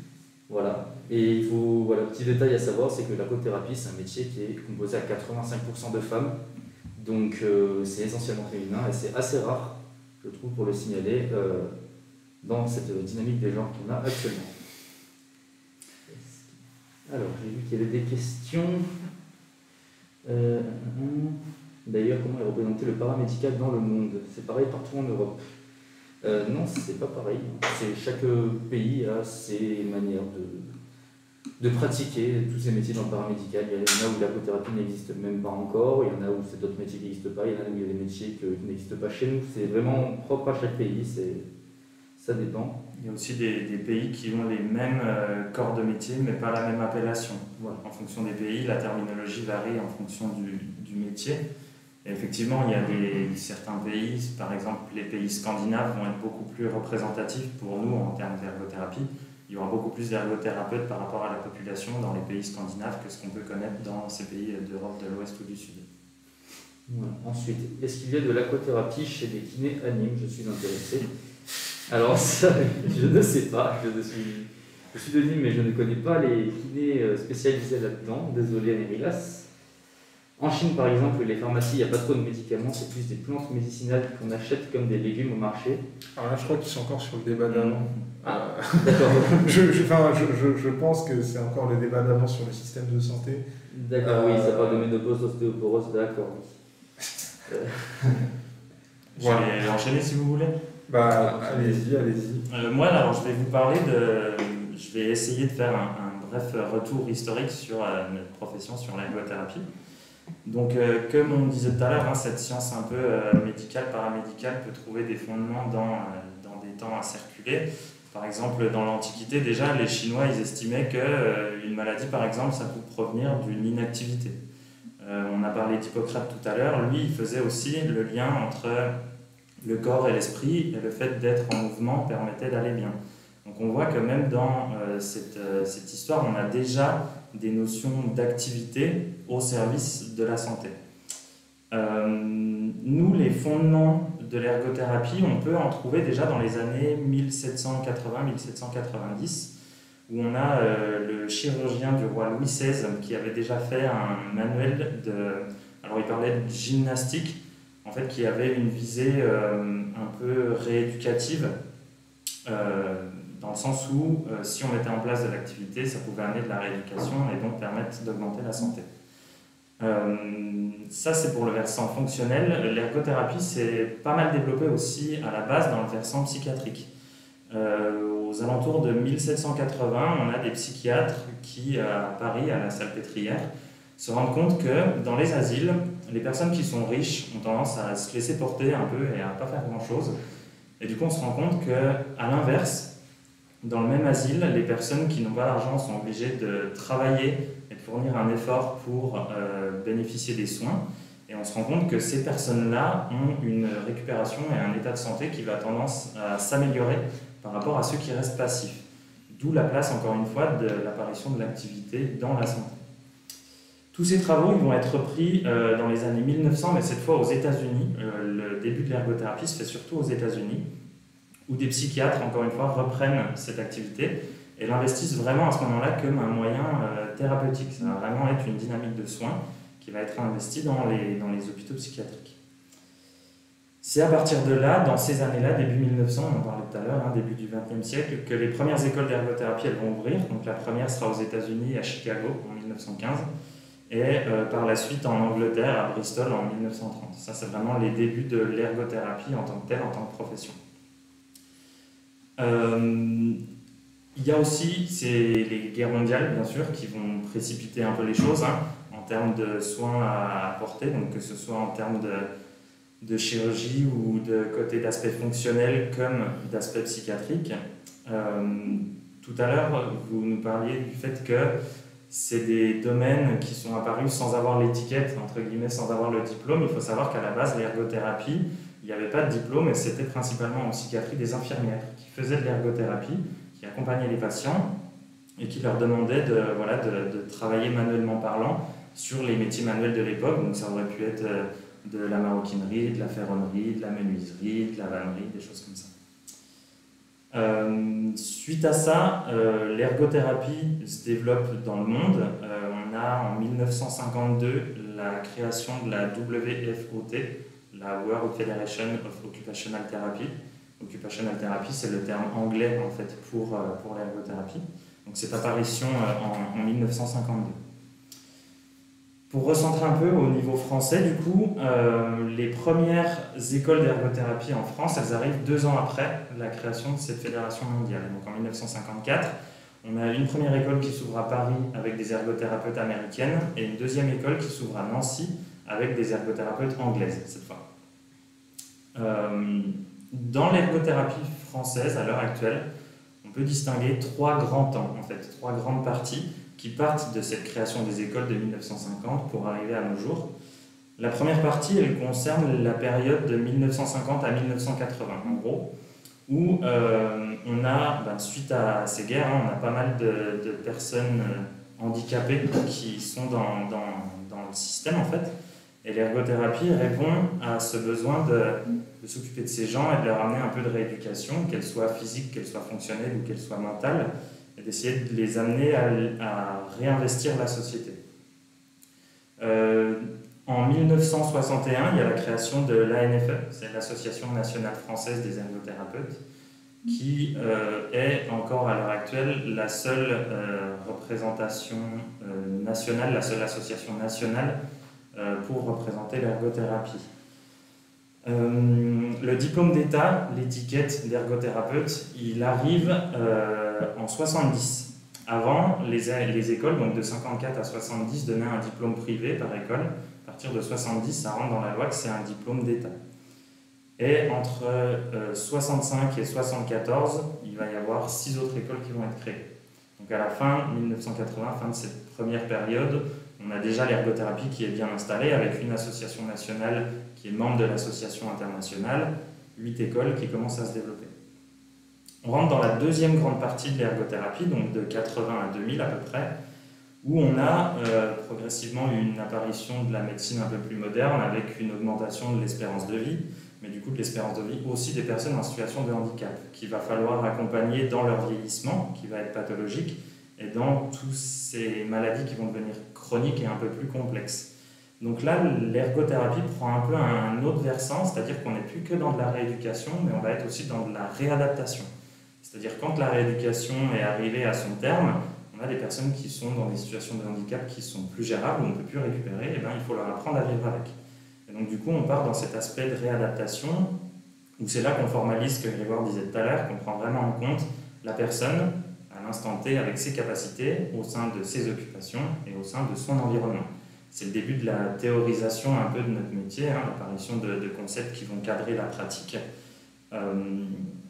Voilà. Et il faut, voilà, petit détail à savoir, c'est que l'ergothérapie, c'est un métier qui est composé à 85% de femmes, donc c'est essentiellement féminin et c'est assez rare, je trouve, pour le signaler dans cette dynamique des genres qu'on a actuellement. Alors, j'ai vu qu'il y avait des questions. D'ailleurs, comment est représenté le paramédical dans le monde? C'est pareil partout en Europe? Non, c'est pas pareil. Chaque pays a ses manières de pratiquer tous ces métiers dans le paramédical. Il y en a où l'ergothérapie n'existe même pas encore, il y en a où c'est d'autres métiers qui n'existent pas, il y en a où il y a des métiers qui n'existent pas chez nous. C'est vraiment propre à chaque pays, ça dépend. Il y a aussi des pays qui ont les mêmes corps de métier, mais pas la même appellation. Voilà. En fonction des pays, la terminologie varie en fonction du métier. Et effectivement, il y a certains pays, par exemple les pays scandinaves, vont être beaucoup plus représentatifs pour nous en termes d'ergothérapie. Il y aura beaucoup plus d'ergothérapeutes par rapport à la population dans les pays scandinaves que ce qu'on peut connaître dans ces pays d'Europe de l'Ouest ou du Sud. Voilà. Ensuite, est-ce qu'il y a de l'aquathérapie chez les kinés animes? Je suis intéressé. Alors ça, je ne sais pas. Je suis de Nîmes, mais je ne connais pas les kinés spécialisés là-dedans. Désolé, Anérilas. En Chine, par exemple, les pharmacies, il n'y a pas trop de médicaments, c'est plus des plantes médicinales qu'on achète comme des légumes au marché. Alors là, je crois qu'ils sont encore sur le débat d'avant. Ah, d'accord. Je pense que c'est encore le débat d'avant sur le système de santé. D'accord, oui, ça parle de ménopause, ostéoporose, d'accord. Je vais enchaîner si vous voulez. Bah, allez-y. Moi, alors, je vais vous parler je vais essayer de faire un bref retour historique sur notre profession, sur l'ergothérapie. Donc, comme on disait tout à l'heure, cette science un peu médicale, paramédicale peut trouver des fondements dans des temps incirculés. Par exemple, dans l'Antiquité, déjà, les Chinois, ils estimaient qu'une maladie, par exemple, ça peut provenir d'une inactivité. On a parlé d'Hippocrate tout à l'heure. Lui, il faisait aussi le lien entre le corps et l'esprit, et le fait d'être en mouvement permettait d'aller bien. Donc Donc on voit que même dans cette histoire, on a déjà des notions d'activité au service de la santé. Nous, les fondements de l'ergothérapie, on peut en trouver déjà dans les années 1780-1790, où on a le chirurgien du roi Louis XVI qui avait déjà fait un manuel alors il parlait de gymnastique, en fait, qui avait une visée un peu rééducative, dans le sens où si on mettait en place de l'activité, ça pouvait amener de la rééducation et donc permettre d'augmenter la santé. Ça, c'est pour le versant fonctionnel. L'ergothérapie s'est pas mal développée aussi à la base dans le versant psychiatrique. Aux alentours de 1780, on a des psychiatres qui, à Paris, à la Salpêtrière, se rendent compte que dans les asiles, les personnes qui sont riches ont tendance à se laisser porter un peu et à pas faire grand-chose. Et du coup, on se rend compte qu'à l'inverse, dans le même asile, les personnes qui n'ont pas d'argent sont obligées de travailler et de fournir un effort pour bénéficier des soins. Et on se rend compte que ces personnes-là ont une récupération et un état de santé qui va tendance à s'améliorer par rapport à ceux qui restent passifs. D'où la place, encore une fois, de l'apparition de l'activité dans la santé. Tous ces travaux ils vont être repris dans les années 1900, mais cette fois aux États-Unis. Le début de l'ergothérapie se fait surtout aux États-Unis, où des psychiatres, encore une fois, reprennent cette activité et l'investissent vraiment à ce moment-là comme un moyen thérapeutique. Ça va vraiment être une dynamique de soins qui va être investie dans les hôpitaux psychiatriques. C'est à partir de là, dans ces années-là, début 1900, on en parlait tout à l'heure, début du XXe siècle, que les premières écoles d'ergothérapie elles vont ouvrir. Donc la première sera aux États-Unis, à Chicago, en 1915. Et par la suite en Angleterre, à Bristol, en 1930. Ça, c'est vraiment les débuts de l'ergothérapie en tant que telle, en tant que profession. Il y a aussi les guerres mondiales, bien sûr, qui vont précipiter un peu les choses en termes de soins à apporter, donc que ce soit en termes de chirurgie ou de côté d'aspect fonctionnel comme d'aspect psychiatrique. Tout à l'heure, vous nous parliez du fait que c'est des domaines qui sont apparus sans avoir l'étiquette, entre guillemets, sans avoir le diplôme. Il faut savoir qu'à la base, l'ergothérapie, il n'y avait pas de diplôme et c'était principalement en psychiatrie des infirmières qui faisaient de l'ergothérapie, qui accompagnaient les patients et qui leur demandaient de travailler manuellement parlant sur les métiers manuels de l'époque. Donc ça aurait pu être de la maroquinerie, de la ferronnerie, de la menuiserie, de la vannerie, des choses comme ça. Suite à ça, l'ergothérapie se développe dans le monde. On a en 1952 la création de la WFOT, la World Federation of Occupational Therapy. Occupational Therapy, c'est le terme anglais en fait pour l'ergothérapie. Donc cette apparition en 1952. Pour recentrer un peu au niveau français, du coup, les premières écoles d'ergothérapie en France, elles arrivent 2 ans après la création de cette fédération mondiale. Donc en 1954, on a une première école qui s'ouvre à Paris avec des ergothérapeutes américaines et une deuxième école qui s'ouvre à Nancy avec des ergothérapeutes anglaises cette fois. Dans l'ergothérapie française, à l'heure actuelle, on peut distinguer 3 grands temps, en fait, 3 grandes parties qui partent de cette création des écoles de 1950 pour arriver à nos jours. La première partie, elle concerne la période de 1950 à 1980, en gros, où on a, suite à ces guerres, on a pas mal de personnes handicapées qui sont dans le système, en fait. Et l'ergothérapie répond à ce besoin de s'occuper de ces gens et de leur amener un peu de rééducation, qu'elle soit physique, qu'elle soit fonctionnelle ou qu'elle soit mentale, et d'essayer de les amener à réinvestir la société. En 1961, il y a la création de l'ANFE, c'est l'Association nationale française des ergothérapeutes, qui est encore à l'heure actuelle la seule représentation nationale, la seule association nationale pour représenter l'ergothérapie. Le diplôme d'État, l'étiquette d'ergothérapeute, il arrive en 70. Avant, les écoles, donc de 54 à 70, donnaient un diplôme privé par école. À partir de 70, ça rentre dans la loi que c'est un diplôme d'État. Et entre 65 et 74, il va y avoir 6 autres écoles qui vont être créées. Donc à la fin 1980, fin de cette première période, on a déjà l'ergothérapie qui est bien installée avec une association nationale qui est membre de l'association internationale, 8 écoles qui commencent à se développer. On rentre dans la deuxième grande partie de l'ergothérapie, donc de 80 à 2000 à peu près, où on a progressivement une apparition de la médecine un peu plus moderne avec une augmentation de l'espérance de vie, mais du coup de l'espérance de vie aussi des personnes en situation de handicap, qu'il va falloir accompagner dans leur vieillissement, qui va être pathologique, et dans toutes ces maladies qui vont devenir chroniques et un peu plus complexes. Donc là, l'ergothérapie prend un peu un autre versant, c'est-à-dire qu'on n'est plus que dans de la rééducation, mais on va être aussi dans de la réadaptation. C'est-à-dire quand la rééducation est arrivée à son terme, on a des personnes qui sont dans des situations de handicap qui sont plus gérables, où on ne peut plus récupérer, et bien il faut leur apprendre à vivre avec. Et donc du coup, on part dans cet aspect de réadaptation, où c'est là qu'on formalise ce que Grégoire disait tout à l'heure, qu'on prend vraiment en compte la personne à l'instant T avec ses capacités, au sein de ses occupations et au sein de son environnement. C'est le début de la théorisation un peu de notre métier, hein, l'apparition de concepts qui vont cadrer la pratique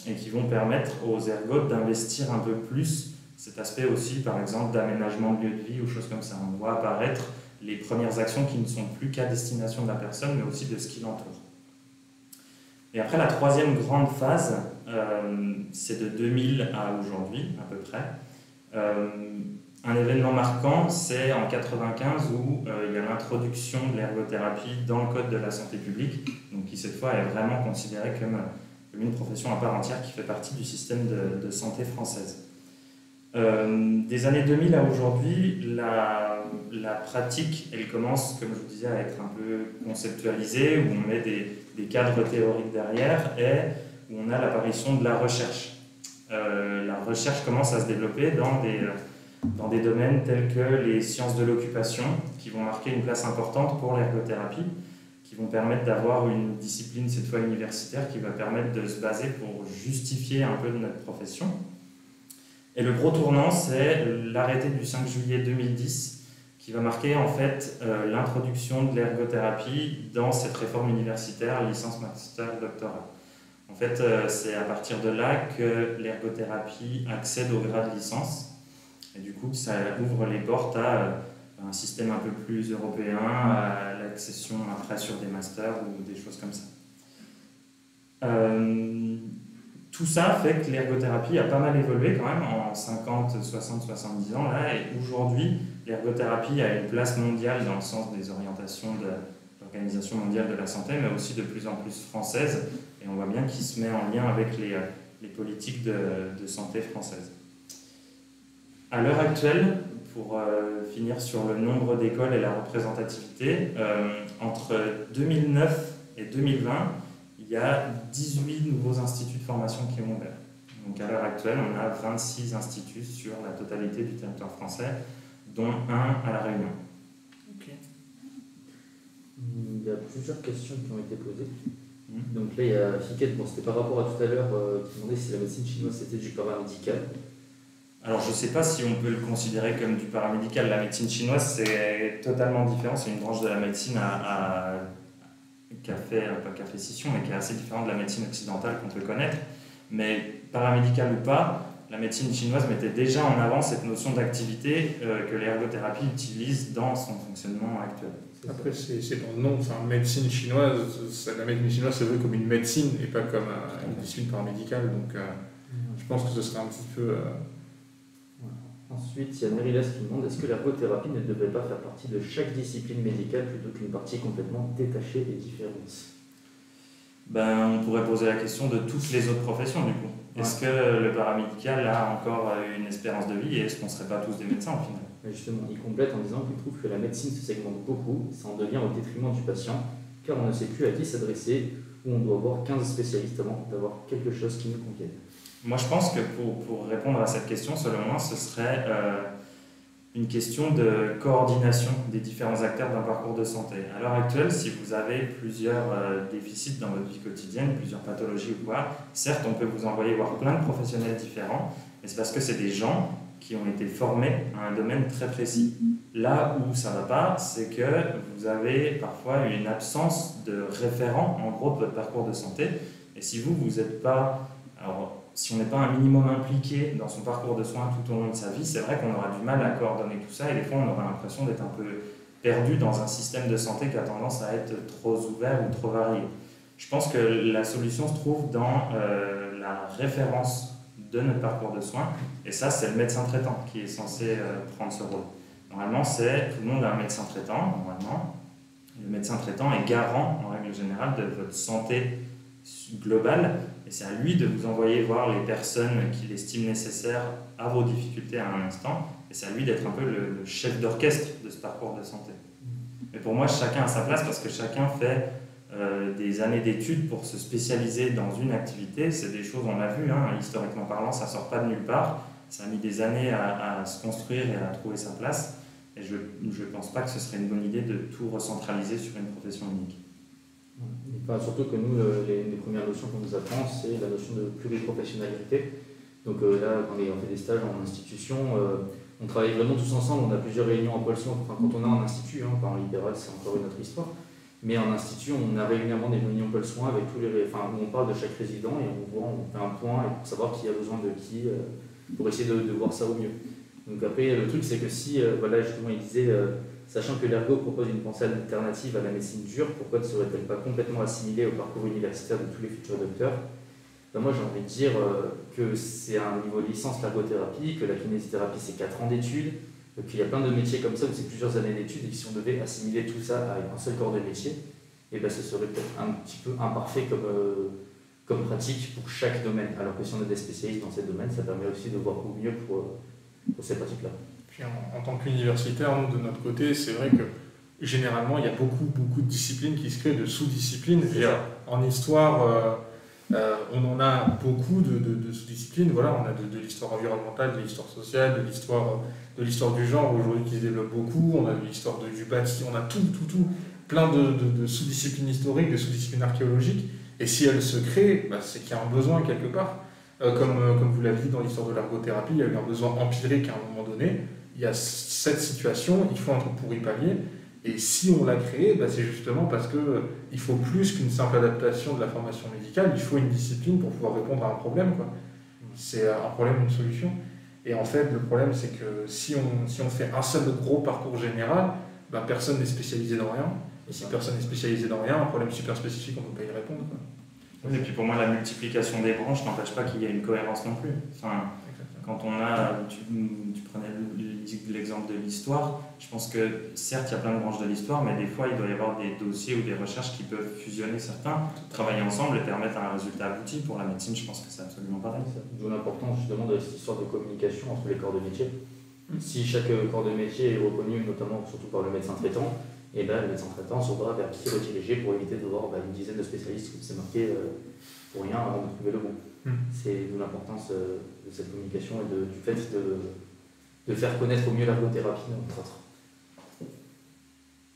et qui vont permettre aux ergotes d'investir un peu plus cet aspect aussi, par exemple, d'aménagement de lieu de vie ou choses comme ça. On voit apparaître les premières actions qui ne sont plus qu'à destination de la personne, mais aussi de ce qui l'entoure. Et après, la troisième grande phase, c'est de 2000 à aujourd'hui, à peu près. Un événement marquant, c'est en 1995 où il y a l'introduction de l'ergothérapie dans le Code de la santé publique, donc qui cette fois est vraiment considérée comme une profession à part entière qui fait partie du système de santé française. Des années 2000 à aujourd'hui, la pratique, elle commence, comme je vous disais, à être un peu conceptualisée, où on met des cadres théoriques derrière et où on a l'apparition de la recherche. La recherche commence à se développer dans des domaines tels que les sciences de l'occupation, qui vont marquer une place importante pour l'ergothérapie, qui vont permettre d'avoir une discipline, cette fois universitaire, qui va permettre de se baser pour justifier un peu de notre profession. Et le gros tournant, c'est l'arrêté du 5 juillet 2010, qui va marquer en fait l'introduction de l'ergothérapie dans cette réforme universitaire, licence, master, doctorat. En fait, c'est à partir de là que l'ergothérapie accède au grade licence. Et du coup, ça ouvre les portes à un système un peu plus européen, à l'accession après sur des masters ou des choses comme ça. Tout ça fait que l'ergothérapie a pas mal évolué quand même en 50, 60, 70 ans. Là, et aujourd'hui, l'ergothérapie a une place mondiale dans le sens des orientations de l'Organisation mondiale de la santé, mais aussi de plus en plus française. Et on voit bien qu'il se met en lien avec les politiques de santé françaises. À l'heure actuelle, pour finir sur le nombre d'écoles et la représentativité, entre 2009 et 2020, il y a 18 nouveaux instituts de formation qui ont ouvert. Donc à l'heure actuelle, on a 26 instituts sur la totalité du territoire français, dont un à La Réunion. Okay. Il y a plusieurs questions qui ont été posées. Donc là, il y a Fiquet, bon, c'était par rapport à tout à l'heure, qui demandait si la médecine chinoise c'était du paramédical. Alors je ne sais pas si on peut le considérer comme du paramédical. La médecine chinoise, c'est totalement différent. C'est une branche de la médecine qui a fait scission, mais qui est assez différente de la médecine occidentale qu'on peut connaître. Mais paramédical ou pas, la médecine chinoise mettait déjà en avant cette notion d'activité que l'ergothérapie utilise dans son fonctionnement actuel. Après, c'est dans le nom. Enfin, médecine chinoise, la médecine chinoise se veut comme une médecine et pas comme une discipline paramédicale. Donc, je pense que ce serait un petit peu... Ensuite, il y a Merilas qui demande est-ce que l'ergothérapie ne devrait pas faire partie de chaque discipline médicale plutôt qu'une partie complètement détachée et différente? On pourrait poser la question de toutes les autres professions du coup. Ouais. Est-ce que le paramédical a encore une espérance de vie et est-ce qu'on ne serait pas tous des médecins au final? Mais justement, il complète en disant qu'il trouve que la médecine se segmente beaucoup, ça en devient au détriment du patient, car on ne sait plus à qui s'adresser, où on doit avoir 15 spécialistes avant d'avoir quelque chose qui nous convienne. Moi, je pense que pour répondre à cette question, selon moi, ce serait une question de coordination des différents acteurs d'un parcours de santé. À l'heure actuelle, si vous avez plusieurs déficits dans votre vie quotidienne, plusieurs pathologies ou quoi, certes, on peut vous envoyer voir plein de professionnels différents, mais c'est parce que c'est des gens qui ont été formés à un domaine très précis. Là où ça ne va pas, c'est que vous avez parfois une absence de référent, en gros, de votre parcours de santé. Et si vous n'êtes pas... Alors, si on n'est pas un minimum impliqué dans son parcours de soins tout au long de sa vie, c'est vrai qu'on aura du mal à coordonner tout ça et des fois on aura l'impression d'être un peu perdu dans un système de santé qui a tendance à être trop ouvert ou trop varié. Je pense que la solution se trouve dans la référence de notre parcours de soins. Et ça, c'est le médecin traitant qui est censé prendre ce rôle. Normalement, tout le monde a un médecin traitant, normalement. Le médecin traitant est garant, en règle générale, de votre santé globale. Et c'est à lui de vous envoyer voir les personnes qu'il estime nécessaires à vos difficultés à un instant. Et c'est à lui d'être un peu le chef d'orchestre de ce parcours de santé. Mais pour moi, chacun a sa place parce que chacun fait des années d'études pour se spécialiser dans une activité. C'est des choses, on l'a vu, hein, historiquement parlant, ça ne sort pas de nulle part. Ça a mis des années à se construire et à trouver sa place. Et je ne pense pas que ce serait une bonne idée de tout recentraliser sur une profession unique. Et pas, surtout que nous, les premières notions qu'on nous apprend, c'est la notion de pluriprofessionnalité. Donc là, quand on fait des stages en institution, on travaille vraiment tous ensemble, on a plusieurs réunions en pôle soin. Enfin, quand on a en institut, hein, pas en libéral, c'est encore une autre histoire. Mais en institut, on a régulièrement des réunions pôle soin avec où on parle de chaque résident et on fait un point pour savoir qui a besoin de qui, pour essayer de voir ça au mieux. Donc après, le truc, c'est que si, voilà, justement, il disait, sachant que l'ergo propose une pensée alternative à la médecine dure, pourquoi ne serait-elle pas complètement assimilée au parcours universitaire de tous les futurs docteurs? Ben moi, j'ai envie de dire que c'est un niveau de licence l'ergothérapie, que la kinésithérapie, c'est 4 ans d'études, qu'il y a plein de métiers comme ça où c'est plusieurs années d'études, et que si on devait assimiler tout ça à un seul corps de métier, et ben ce serait peut-être un petit peu imparfait comme pratique pour chaque domaine. Alors que si on a des spécialistes dans ces domaines, ça permet aussi de voir au mieux pour ces pratiques-là. Puis en tant qu'universitaire, nous, de notre côté, c'est vrai que généralement, il y a beaucoup de disciplines qui se créent, de sous-disciplines. En histoire, on en a beaucoup de sous-disciplines. Voilà, on a de l'histoire environnementale, de l'histoire sociale, de l'histoire du genre aujourd'hui qui se développe beaucoup. On a de l'histoire du bâti, on a tout, plein de sous-disciplines historiques, de sous-disciplines archéologiques. Et si elles se créent, bah, c'est qu'il y a un besoin quelque part. Comme vous l'avez dit dans l'histoire de l'ergothérapie, il y a eu un besoin empirique à un moment donné. Il y a cette situation, il faut un truc pour y pallier. Et si on l'a créé, bah c'est justement parce qu'il faut plus qu'une simple adaptation de la formation médicale, il faut une discipline pour pouvoir répondre à un problème, quoi. C'est un problème, une solution. Et en fait, le problème, c'est que si on fait un seul gros parcours général, bah personne n'est spécialisé dans rien. Et si personne n'est spécialisé dans rien, un problème super spécifique, on ne peut pas y répondre, quoi. Oui, et puis pour moi, la multiplication des branches n'empêche pas qu'il y ait une cohérence non plus. Enfin, quand on a, tu prenais l'exemple de l'histoire, je pense que certes, il y a plein de branches de l'histoire, mais des fois, il doit y avoir des dossiers ou des recherches qui peuvent fusionner certains, travailler ensemble et permettre un résultat abouti. Pour la médecine, je pense que c'est absolument pareil. D'où l'importance justement de cette histoire de communication entre les corps de métier. Si chaque corps de métier est reconnu, notamment surtout par le médecin traitant, et ben, le médecin traitant saura vers qui rediriger pour éviter de voir une dizaine de spécialistes où c'est marqué pour rien avant de trouver le bon. C'est d'où l'importance de cette communication et du fait de faire connaître au mieux l'ergothérapie, entre autres.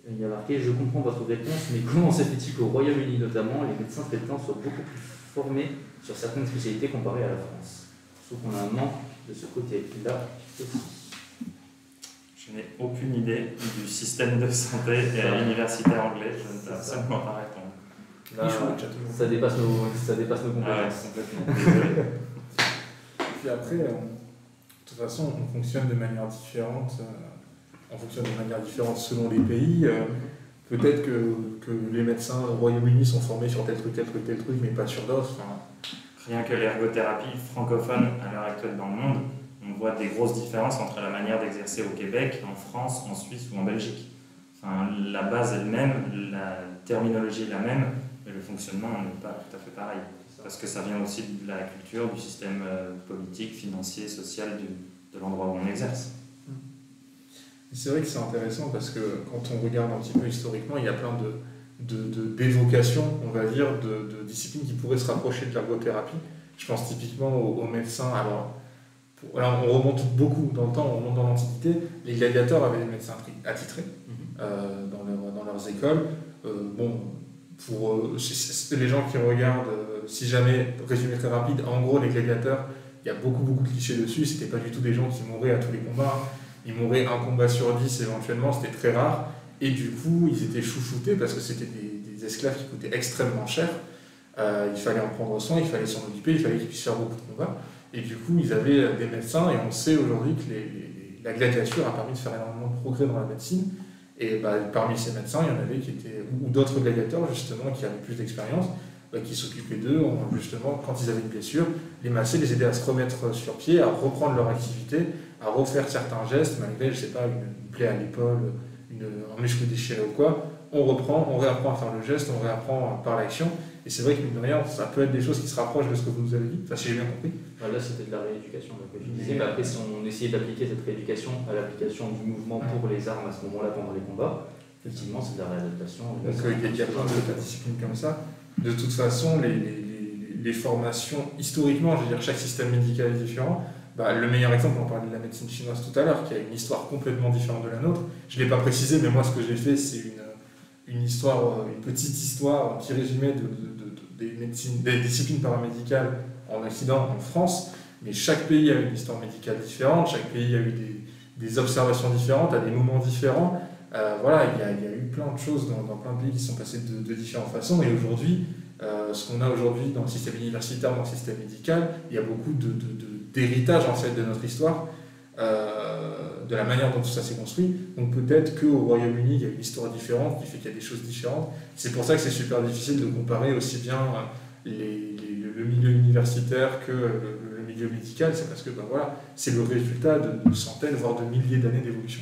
Il y a marqué « Je comprends votre réponse, mais comment se fait-il qu'au Royaume-Uni notamment, les médecins traitants soient beaucoup plus formés sur certaines spécialités comparées à la France ?» Sauf qu'on a un manque de ce côté-là aussi. Je n'ai aucune idée du système de santé universitaire anglais, je ne peux absolument pas répondre. Là, ça dépasse nos compétences. Complètement. Puis après, de toute façon, on fonctionne de manière différente. Selon les pays. Peut-être que les médecins au Royaume-Uni sont formés sur tel truc, mais pas sur d'autres. Enfin, rien que l'ergothérapie francophone à l'heure actuelle dans le monde, on voit des grosses différences entre la manière d'exercer au Québec, en France, en Suisse ou en Belgique. Enfin, la base est la même, la terminologie est la même, mais le fonctionnement n'est pas tout à fait pareil. Parce que ça vient aussi de la culture, du système politique, financier, social de l'endroit où on exerce. C'est vrai que c'est intéressant parce que quand on regarde un petit peu historiquement, il y a plein d'évocations, on va dire, de disciplines qui pourraient se rapprocher de l'ergothérapie. Je pense typiquement aux médecins. Alors, on remonte beaucoup dans le temps, on remonte dans l'Antiquité. Les gladiateurs avaient des médecins attitrés dans leurs écoles. Pour les gens qui regardent, si jamais, résumé très rapide, en gros, les gladiateurs, il y a beaucoup de clichés dessus. C'était pas du tout des gens qui mouraient à tous les combats. Ils mouraient un combat sur 10 éventuellement, c'était très rare. Et du coup, ils étaient chouchoutés parce que c'était des esclaves qui coûtaient extrêmement cher. Il fallait en prendre soin, il fallait s'en occuper, il fallait qu'ils puissent faire beaucoup de combats. Et du coup, ils avaient des médecins, et on sait aujourd'hui que la gladiature a permis de faire énormément de progrès dans la médecine. Et parmi ces médecins, il y en avait qui étaient, ou d'autres gladiateurs justement, qui avaient plus d'expérience, qui s'occupaient d'eux, justement, quand ils avaient une blessure, les masser, les aider à se remettre sur pied, à reprendre leur activité, à refaire certains gestes, malgré, je sais pas, une plaie à l'épaule, un muscle déchiré ou quoi. On reprend, on réapprend à faire le geste, on réapprend par l'action. Et c'est vrai que, mine de rien, ça peut être des choses qui se rapprochent de ce que vous nous avez dit, enfin, si j'ai bien compris. Là, c'était de la rééducation, comme je disais. Mais après, si on essayait d'appliquer cette rééducation à l'application du mouvement pour les armes à ce moment-là pendant les combats, effectivement, c'est de la réadaptation. Donc, il y a plein de disciplines comme ça. De toute façon, les formations, historiquement, je veux dire, chaque système médical est différent. Le meilleur exemple, on parlait de la médecine chinoise tout à l'heure, qui a une histoire complètement différente de la nôtre. Je ne l'ai pas précisé, mais moi, ce que j'ai fait, c'est une petite histoire, un petit résumé des disciplines paramédicales en Occident, en France. Mais chaque pays a une histoire médicale différente, chaque pays a eu des observations différentes, à des moments différents. Voilà, il y a eu plein de choses dans plein de pays qui sont passées de différentes façons. Et aujourd'hui, ce qu'on a aujourd'hui dans le système universitaire, dans le système médical, il y a beaucoup d'héritage en fait de notre histoire, de la manière dont tout ça s'est construit. Donc peut-être qu'au Royaume-Uni, il y a une histoire différente qui fait qu'il y a des choses différentes. C'est pour ça que c'est super difficile de comparer aussi bien le milieu universitaire que le milieu médical. C'est parce que voilà, c'est le résultat de centaines, voire de milliers d'années d'évolution.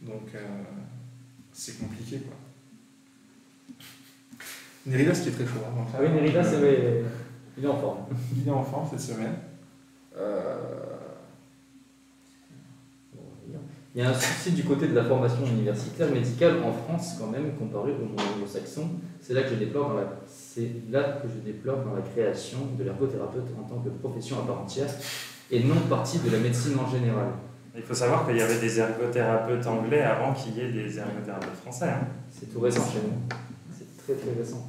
Donc c'est compliqué, quoi. Nerida, ce qui est très chaud. Hein, ah oui, Nerida, c'est vrai. Il est en forme. Il est en forme cette semaine. Il y a un souci du côté de la formation universitaire médicale en France quand même, comparé au monde anglo-saxon. C'est là que je déplore dans la création de l'ergothérapeute en tant que profession à part entière et non partie de la médecine en général. Il faut savoir qu'il y avait des ergothérapeutes anglais avant qu'il y ait des ergothérapeutes français. Hein. C'est tout récent chez nous. C'est très très récent.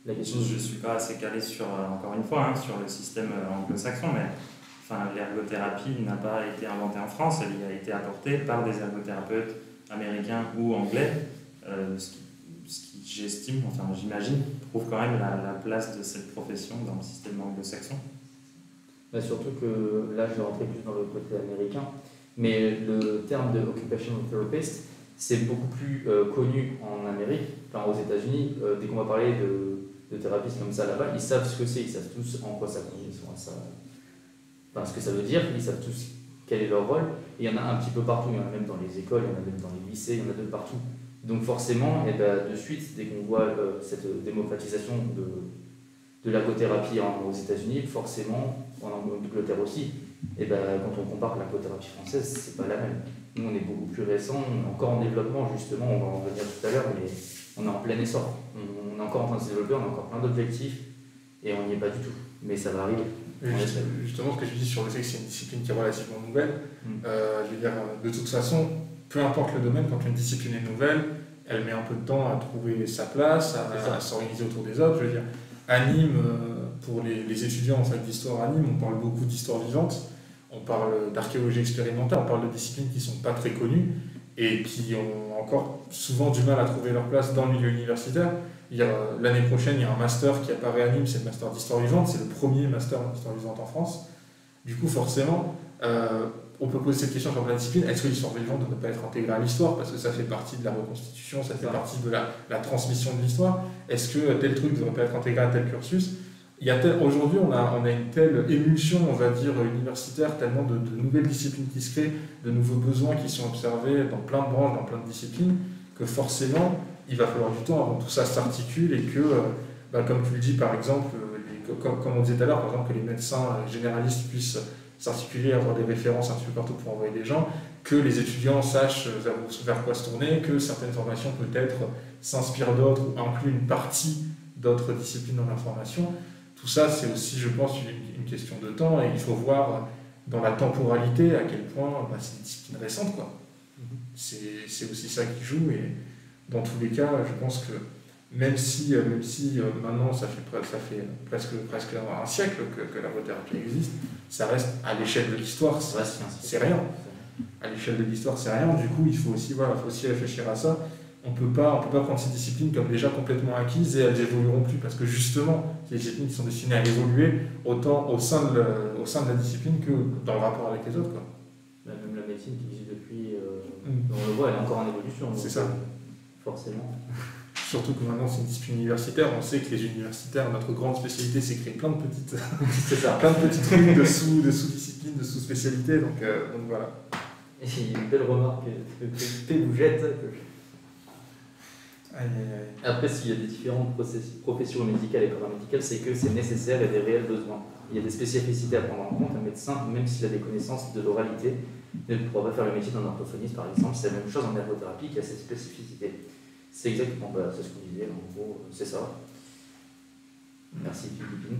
Je ne suis pas assez calé sur, encore une fois, sur le système anglo-saxon, mais l'ergothérapie n'a pas été inventée en France, elle y a été apportée par des ergothérapeutes américains ou anglais, ce qui j'estime, j'imagine, prouve quand même la place de cette profession dans le système anglo-saxon. Surtout que là, je vais rentrer plus dans le côté américain, mais le terme de occupational therapist, c'est beaucoup plus connu en Amérique, aux États-Unis. Dès qu'on va parler de thérapistes comme ça là-bas, ils savent ce que c'est, ils savent tous en quoi ça consiste, ce que ça veut dire, ils savent tous quel est leur rôle. Et il y en a un petit peu partout, il y en a même dans les écoles, il y en a même dans les lycées, il y en a de partout. Donc forcément, de suite, dès qu'on voit cette démocratisation de l'ergothérapie aux États-Unis, forcément, en Angleterre aussi, quand on compare l'ergothérapie française, c'est pas la même. Nous, on est beaucoup plus récent, on est encore en développement, justement, on va en revenir tout à l'heure, mais on est en plein essor. On est encore en train de se développer, on a encore plein d'objectifs, et on n'y est pas du tout. Mais ça va arriver. Justement, ce que tu dis sur le fait que c'est une discipline qui est relativement nouvelle, je veux dire, de toute façon, peu importe le domaine, quand une discipline est nouvelle, elle met un peu de temps à trouver sa place, à s'organiser autour des autres. Je veux dire, à Nîmes, pour les étudiants en fac d'histoire à Nîmes, on parle beaucoup d'histoire vivante, on parle d'archéologie expérimentale, on parle de disciplines qui ne sont pas très connues et qui ont encore souvent du mal à trouver leur place dans le milieu universitaire. L'année prochaine, il y a un master qui apparaît à Nîmes, c'est le master d'histoire vivante, c'est le premier master d'histoire vivante en France. Du coup, forcément, on peut poser cette question sur la discipline, est-ce que l'histoire vivante ne peut pas être intégrée à l'histoire parce que ça fait partie de la reconstitution, ça fait partie de la transmission de l'histoire? Est-ce que tel truc ne devrait pas être intégré à tel cursus? Aujourd'hui, on a une telle émulsion, on va dire, universitaire, tellement de nouvelles disciplines qui se créent, de nouveaux besoins qui sont observés dans plein de branches, dans plein de disciplines, que forcément, il va falloir du temps avant que tout ça s'articule et que, comme tu le dis, par exemple, comme on disait tout à l'heure, par exemple, que les médecins généralistes puissent s'articuler, avoir des références un petit peu partout pour envoyer des gens, que les étudiants sachent vers quoi se tourner, que certaines formations peut-être s'inspirent d'autres ou incluent une partie d'autres disciplines dans leur formation. Tout ça, c'est aussi, je pense, une question de temps et il faut voir dans la temporalité à quel point c'est une discipline récente, quoi. C'est aussi ça qui joue et dans tous les cas, je pense que même si maintenant ça fait presque un siècle que l'ergothérapie existe, ça reste à l'échelle de l'histoire, c'est rien. À l'échelle de l'histoire, c'est rien. Du coup, il faut aussi réfléchir à ça. On peut pas prendre ces disciplines comme déjà complètement acquises et elles évolueront plus parce que justement, c'est des disciplines qui sont destinées à évoluer autant au sein de la discipline que dans le rapport avec les autres, quoi. Même la médecine qui existe depuis, on le voit, elle est encore en évolution. C'est ça. Forcément. Surtout que maintenant c'est une discipline universitaire, on sait que les universitaires, notre grande spécialité, c'est créer plein de petites, C'est ça. plein de petits trucs de sous-disciplines, de sous-spécialités, donc voilà. Et il y a une belle remarque que P vous jette. Aïe, aïe, aïe. Après, s'il y a des différentes professions médicales et paramédicales, c'est que c'est nécessaire et des réels besoins. Il y a des spécificités à prendre en compte. Un médecin, même s'il a des connaissances de l'oralité, ne pourra pas faire le métier d'un orthophoniste, par exemple. C'est la même chose en ergothérapie qui a ses spécificités. C'est exactement c'est ce qu'on disait, en gros, c'est ça. Merci, Philippine.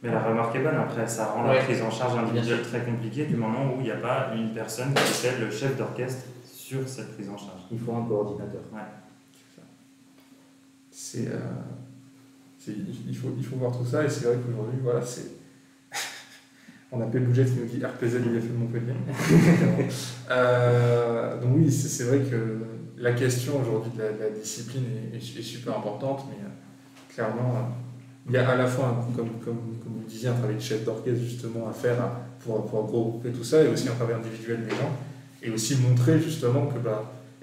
Mais la remarque est bonne, après ça rend la prise en charge individuelle très compliquée du moment où il n'y a pas une personne qui fait le chef d'orchestre sur cette prise en charge. Il faut un coordinateur. Il faut voir tout ça, et c'est vrai qu'aujourd'hui, voilà, c'est. On a Bouget qui nous dit RPZ l'IFE de Montpellier. Donc oui, c'est vrai que la question aujourd'hui de la discipline est super importante, mais clairement, il y a à la fois, comme vous le disiez, un travail de chef d'orchestre justement à faire pour regrouper tout ça, et aussi un travail individuel des gens, et aussi montrer justement que,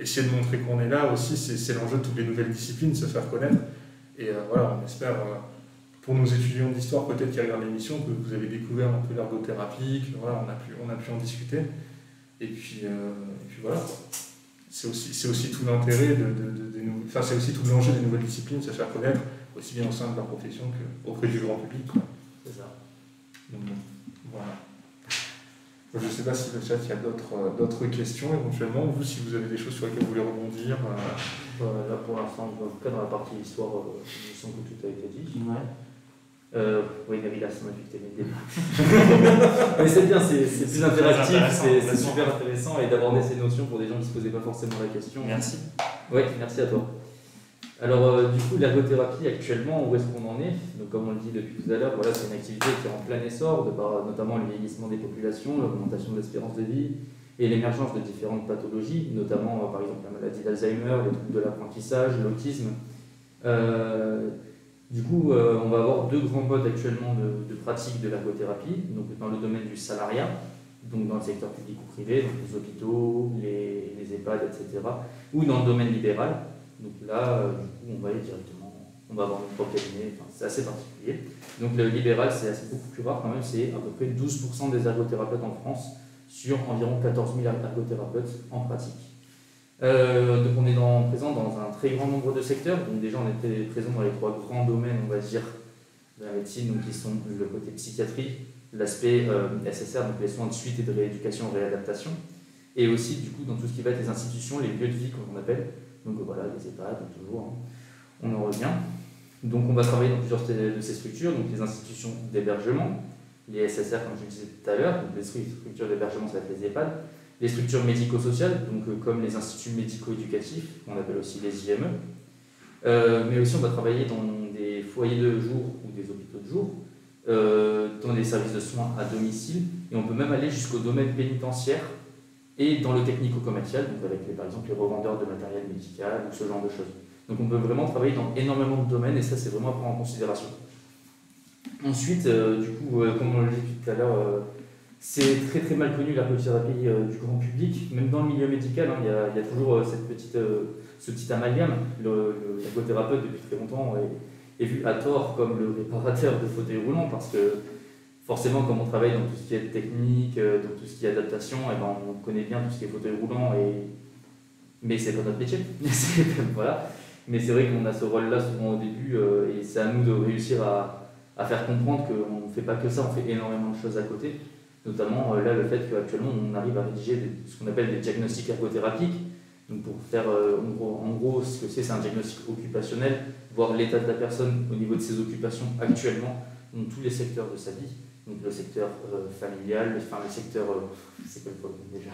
essayer de montrer qu'on est là aussi, c'est l'enjeu de toutes les nouvelles disciplines, se faire connaître. Et voilà, on espère, pour nos étudiants d'histoire peut-être qui regardent l'émission, que vous avez découvert un peu l'ergothérapie, que voilà, on a pu en discuter. Et puis voilà, c'est aussi tout l'intérêt c'est aussi tout l'enjeu des nouvelles disciplines, se faire connaître, aussi bien au sein de leur profession qu'auprès du grand public. C'est ça. Donc voilà. Je ne sais pas si le chat, il y a d'autres questions éventuellement, vous, si vous avez des choses sur lesquelles vous voulez rebondir. Là pour l'instant, en tout cas dans la partie histoire, je sens que tout a été dit. Ouais. Oui, Nabila, ça m'a fait que t'aimais le débat. Mais c'est bien, c'est plus interactif, c'est super intéressant, et d'aborder ces notions pour des gens qui ne se posaient pas forcément la question. Merci. Oui, merci à toi. Alors, du coup, l'ergothérapie actuellement, où est-ce qu'on en est? Donc, comme on le dit depuis tout à l'heure, voilà, c'est une activité qui est en plein essor, de par notamment le vieillissement des populations, l'augmentation de l'espérance de vie et l'émergence de différentes pathologies, notamment par exemple la maladie d'Alzheimer, les troubles de l'apprentissage, l'autisme. Du coup, on va avoir deux grands modes actuellement de pratique de l'ergothérapie, donc dans le domaine du salariat, donc dans le secteur public ou privé, donc les hôpitaux, les EHPAD, etc., ou dans le domaine libéral. Donc là, du coup, on va aller directement, on va avoir notre propre cabinet, c'est assez particulier. Donc le libéral, c'est beaucoup plus rare quand même, c'est à peu près 12% des ergothérapeutes en France sur environ 14 000 ergothérapeutes en pratique. Donc on est présent dans un très grand nombre de secteurs, donc déjà on était présent dans les trois grands domaines, on va dire, de la médecine, donc qui sont le côté psychiatrie, l'aspect SSR, donc les soins de suite et de rééducation, réadaptation, et aussi du coup dans tout ce qui va être les institutions, les lieux de vie comme on appelle. Donc voilà, les EHPAD, toujours, on en revient. Donc on va travailler dans plusieurs de ces structures, donc les institutions d'hébergement, les SSR comme je le disais tout à l'heure, donc les structures d'hébergement ça va être les EHPAD, les structures médico-sociales, donc comme les instituts médico-éducatifs, qu'on appelle aussi les IME, mais aussi on va travailler dans des foyers de jour ou des hôpitaux de jour, dans des services de soins à domicile, et on peut même aller jusqu'au domaine pénitentiaire, et dans le technico-commercial, donc avec par exemple les revendeurs de matériel médical ou ce genre de choses. Donc on peut vraiment travailler dans énormément de domaines, et ça c'est vraiment à prendre en considération. Ensuite, du coup, comme on l'a dit tout à l'heure, c'est très très mal connu l'ergothérapie du grand public, même dans le milieu médical, hein, il y a toujours ce petit amalgame. L'ergothérapeute depuis très longtemps est vu à tort comme le réparateur de fauteuils roulants, parce que forcément, comme on travaille dans tout ce qui est technique, dans tout ce qui est adaptation, et ben on connaît bien tout ce qui est fauteuil roulant, mais c'est pas notre métier. Voilà. Mais c'est vrai qu'on a ce rôle-là souvent au début, et c'est à nous de réussir à faire comprendre qu'on ne fait pas que ça, on fait énormément de choses à côté. Notamment là, le fait qu'actuellement on arrive à rédiger ce qu'on appelle des diagnostics ergothérapiques. Donc pour faire en gros ce que c'est un diagnostic occupationnel, voir l'état de la personne au niveau de ses occupations actuellement dans tous les secteurs de sa vie. Donc le secteur familial, le secteur, c'est quoi le problème déjà?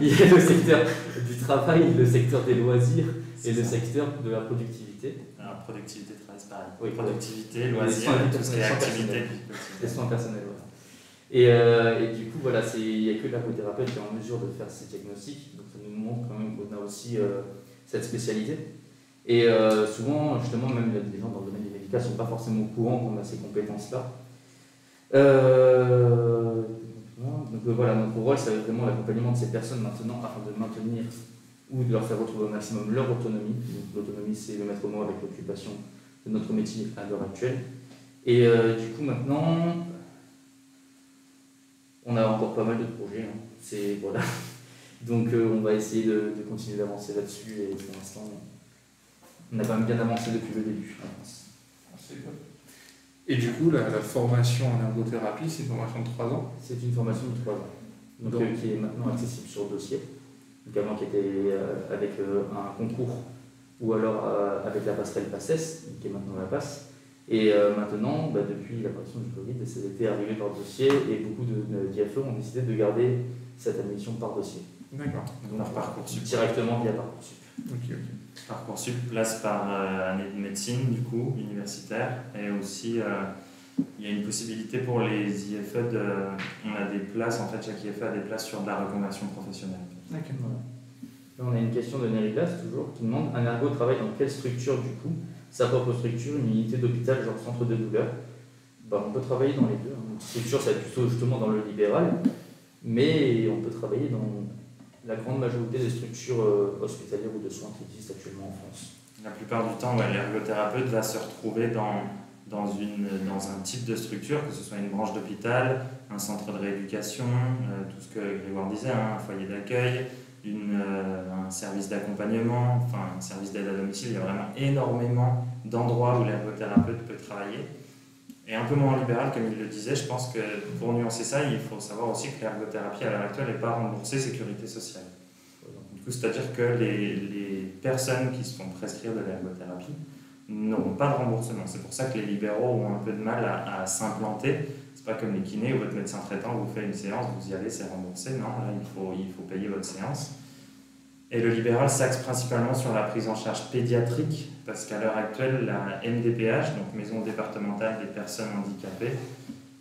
Il y a le secteur du travail, le secteur des loisirs et le secteur de la productivité. Alors, productivité, c'est pareil. Oui, productivité, loisirs, tout ce qui est activité. Les soins personnels, voilà. Et du coup, voilà, il n'y a que l'ergothérapeute qui est en mesure de faire ces diagnostics. Donc ça nous montre quand même qu'on a aussi cette spécialité. Et souvent, justement, même les gens dans le domaine du médical ne sont pas forcément au courant qu'on a ces compétences-là. Donc voilà, notre rôle, c'est vraiment l'accompagnement de ces personnes maintenant afin de maintenir ou de leur faire retrouver au maximum leur autonomie. Donc, l'autonomie, c'est le maître mot avec l'occupation de notre métier à l'heure actuelle. Et du coup, maintenant, on a encore pas mal de projets. Hein. Voilà. Donc, on va essayer de continuer d'avancer là-dessus. Et pour l'instant, on a quand même bien avancé depuis le début, je pense. C'est bon. Et du coup, la formation en ergothérapie, c'est une formation de 3 ans? C'est une formation de 3 ans. Donc, qui est maintenant accessible sur dossier. Donc, avant, qui était avec un concours ou alors avec la passerelle PACES, qui est maintenant la PASS. Et maintenant, depuis l'apparition du Covid, ça a été arrivé par dossier et beaucoup d'IFE ont décidé de garder cette admission par dossier. D'accord. Donc, Par Parcoursup. directement via Parcoursup. Ok. Parcoursup place par année de médecine, du coup, universitaire, et aussi il y a une possibilité pour les IFE on a des places, en fait, chaque IFE a des places sur de la reconversion professionnelle. Okay. Voilà. Là, on a une question de Néridas, toujours, qui demande: un ergo travaille dans quelle structure du coup? Sa propre structure, une unité d'hôpital, genre centre de douleur? On peut travailler dans les deux. Hein. Une structure, ça va plutôt justement dans le libéral, mais on peut travailler dans la grande majorité des structures hospitalières ou de soins qui existent actuellement en France. La plupart du temps, l'ergothérapeute va se retrouver dans un type de structure, que ce soit une branche d'hôpital, un centre de rééducation, tout ce que Grégoire disait, hein, un foyer d'accueil, un service d'accompagnement, enfin un service d'aide à domicile. Il y a vraiment énormément d'endroits où l'ergothérapeute peut travailler. Et un peu moins en libéral, comme il le disait, je pense que pour nuancer ça, il faut savoir aussi que l'ergothérapie à l'heure actuelle n'est pas remboursée sécurité sociale. Du coup, c'est-à-dire que les personnes qui se font prescrire de l'ergothérapie n'auront pas de remboursement. C'est pour ça que les libéraux ont un peu de mal à s'implanter. C'est pas comme les kinés où votre médecin traitant vous fait une séance, vous y allez, c'est remboursé. Non, là, il faut payer votre séance. Et le libéral s'axe principalement sur la prise en charge pédiatrique, parce qu'à l'heure actuelle, la MDPH, donc Maison départementale des personnes handicapées,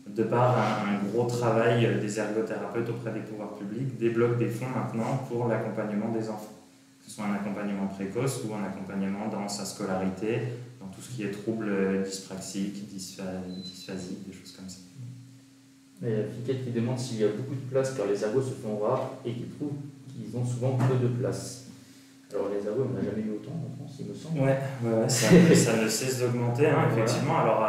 de par un gros travail des ergothérapeutes auprès des pouvoirs publics, débloque des fonds maintenant pour l'accompagnement des enfants. Que ce soit un accompagnement précoce ou un accompagnement dans sa scolarité, dans tout ce qui est troubles dyspraxiques, dysphasiques, des choses comme ça. Il y a Fiquet qui demande s'il y a beaucoup de place car les ergos se font rares et qui trouvent qu'ils ont souvent peu de place. Alors les ergos, on n'a jamais eu autant en France, il me semble. Ouais, ça ne cesse d'augmenter, hein, effectivement. Voilà. Alors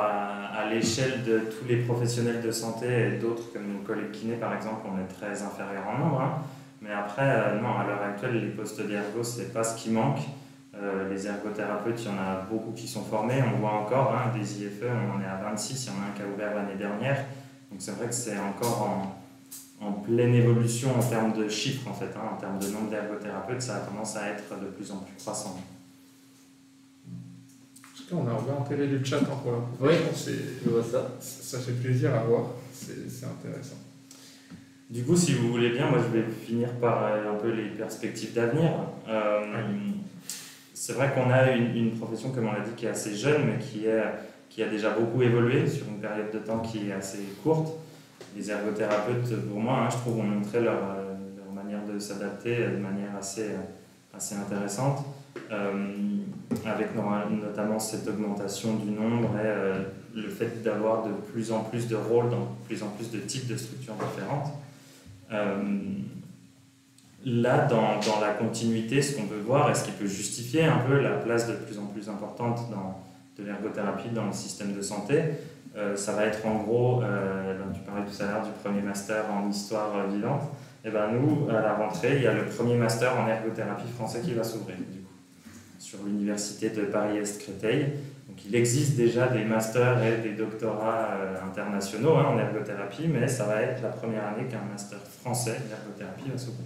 à l'échelle de tous les professionnels de santé et d'autres comme nos collègues kinés par exemple, on est très inférieur en nombre. Hein. Mais après, non, à l'heure actuelle, les postes d'ergo, c'est pas ce qui manque. Les ergothérapeutes, il y en a beaucoup qui sont formés. On voit encore hein, des IFE, on en est à 26, il y en a un qui a ouvert l'année dernière. Donc c'est vrai que c'est encore en pleine évolution en termes de chiffres, en fait, hein, en termes de nombre d'ergothérapeutes, ça a tendance à être de plus en plus croissant. En tout cas, on a enterré du chat hein, pour la profession. Oui, je vois ça. Ça fait plaisir à voir, c'est intéressant. Du coup, si vous voulez bien, moi je vais finir par un peu les perspectives d'avenir. C'est vrai qu'on a une profession, comme on l'a dit, qui est assez jeune, mais qui a déjà beaucoup évolué sur une période de temps qui est assez courte. Les ergothérapeutes, pour moi, hein, je trouve, ont montré leur manière de s'adapter de manière assez intéressante, avec notamment cette augmentation du nombre et le fait d'avoir de plus en plus de rôles dans de plus en plus de types de structures différentes. Là, dans la continuité, ce qu'on peut voir et ce qui peut justifier un peu la place de plus en plus importante de l'ergothérapie dans le système de santé, ça va être en gros, tu parlais tout à l'heure du premier master en histoire vivante, et ben nous, à la rentrée, il y a le premier master en ergothérapie français qui va s'ouvrir, du coup, sur l'université de Paris-Est Créteil. Donc il existe déjà des masters et des doctorats internationaux hein, en ergothérapie, mais ça va être la première année qu'un master français d'ergothérapie va s'ouvrir.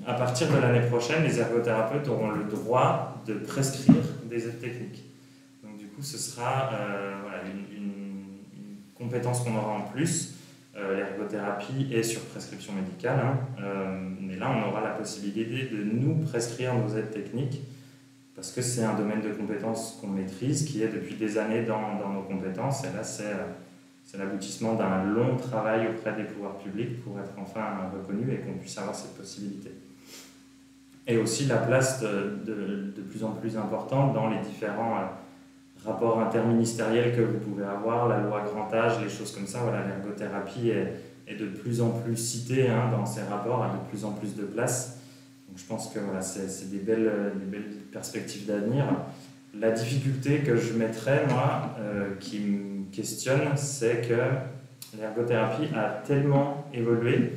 À partir de l'année prochaine, les ergothérapeutes auront le droit de prescrire des aides techniques. Donc du coup, ce sera une compétence qu'on aura en plus. L'ergothérapie est sur prescription médicale, hein, mais là, on aura la possibilité de nous prescrire nos aides techniques parce que c'est un domaine de compétences qu'on maîtrise, qui est depuis des années dans nos compétences, et là, c'est l'aboutissement d'un long travail auprès des pouvoirs publics pour être enfin reconnu et qu'on puisse avoir cette possibilité. Et aussi la place de plus en plus importante dans les différents rapports interministériels que vous pouvez avoir, la loi grand âge, les choses comme ça. Voilà, l'ergothérapie est de plus en plus citée hein, dans ces rapports, à de plus en plus de place. Donc je pense que voilà, c'est des belles perspectives d'avenir. La difficulté que je mettrais, moi, qui me questionne, c'est que l'ergothérapie a tellement évolué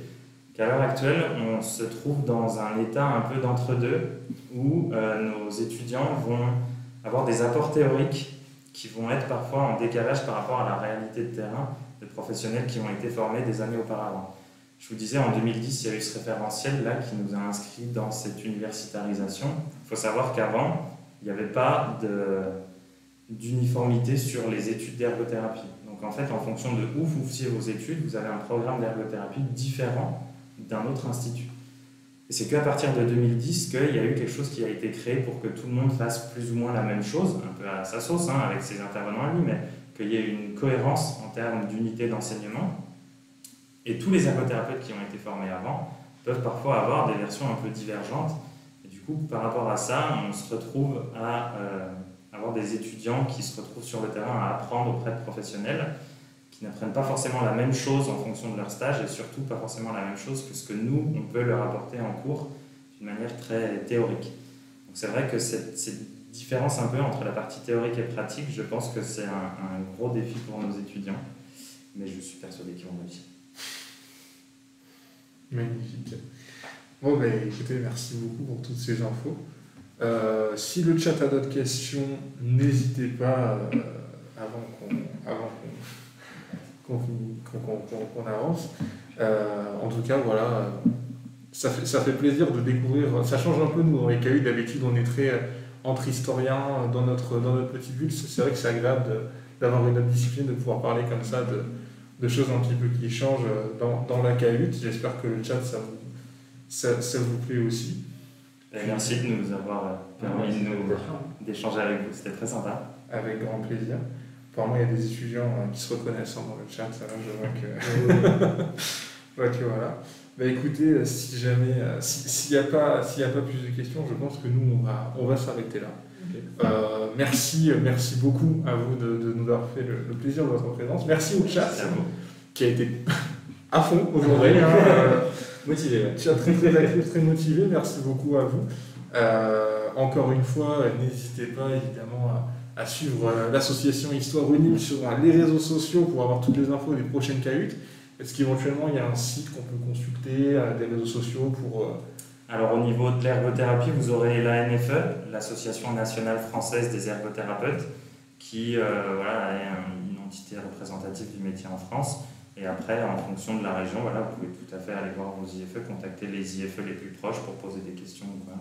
qu'à l'heure actuelle, on se trouve dans un état un peu d'entre-deux où nos étudiants vont avoir des apports théoriques qui vont être parfois en décalage par rapport à la réalité de terrain de professionnels qui ont été formés des années auparavant. Je vous disais, en 2010, il y a eu ce référentiel là qui nous a inscrits dans cette universitarisation. Il faut savoir qu'avant, il n'y avait pas d'uniformité sur les études d'ergothérapie. Donc en fait, en fonction de où vous faisiez vos études, vous avez un programme d'ergothérapie différent d'un autre institut. Et c'est qu'à partir de 2010 qu'il y a eu quelque chose qui a été créé pour que tout le monde fasse plus ou moins la même chose, un peu à sa sauce, hein, avec ses intervenants à lui, mais qu'il y ait une cohérence en termes d'unité d'enseignement. Et tous les ergothérapeutes qui ont été formés avant peuvent parfois avoir des versions un peu divergentes. Et du coup, par rapport à ça, on se retrouve à avoir des étudiants qui se retrouvent sur le terrain à apprendre auprès de professionnels qui n'apprennent pas forcément la même chose en fonction de leur stage et surtout pas forcément la même chose que ce que nous, on peut leur apporter en cours d'une manière très théorique. Donc c'est vrai que cette différence un peu entre la partie théorique et pratique, je pense que c'est un gros défi pour nos étudiants, mais je suis persuadé qu'ils vont réussir. Magnifique. Bon, ben écoutez, merci beaucoup pour toutes ces infos. Si le chat a d'autres questions, n'hésitez pas avant qu'on avance. En tout cas, voilà, ça fait plaisir de découvrir. Ça change un peu, nous, dans les CAU. D'habitude, on est très entre historiens dans notre petite bulle. C'est vrai que c'est agréable d'avoir une autre discipline, de pouvoir parler comme ça de choses un petit peu qui changent dans la CAUT. J'espère que le chat, ça vous plaît aussi. Et merci de nous avoir permis d'échanger avec vous, c'était très sympa. Avec grand plaisir. Apparemment, il y a des étudiants qui se reconnaissent dans le chat, ça là, je vois que voilà. Bah, écoutez, si jamais, s'il n'y a pas plus de questions, je pense que nous, on va s'arrêter là. Okay. Merci beaucoup à vous de nous avoir fait le plaisir de votre présence. Merci au chat qui a été à fond aujourd'hui. Motivé, ouais. Chat très actif, très motivé. Merci beaucoup à vous. Encore une fois, n'hésitez pas évidemment à suivre l'association Histoire Unie sur les réseaux sociaux pour avoir toutes les infos des prochaines CAUT. Est-ce qu'éventuellement il y a un site qu'on peut consulter, des réseaux sociaux pour... Alors au niveau de l'ergothérapie, vous aurez l'ANFE, l'Association nationale française des ergothérapeutes, qui est une entité représentative du métier en France. Et après, en fonction de la région, voilà, vous pouvez tout à fait aller voir vos IFE, contacter les IFE les plus proches pour poser des questions. Quoi.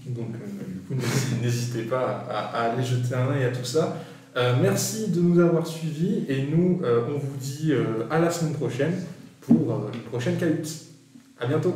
Donc, du coup, n'hésitez pas à aller jeter un œil à tout ça. Merci de nous avoir suivis et nous, on vous dit à la semaine prochaine pour une prochaine CAUT. À bientôt.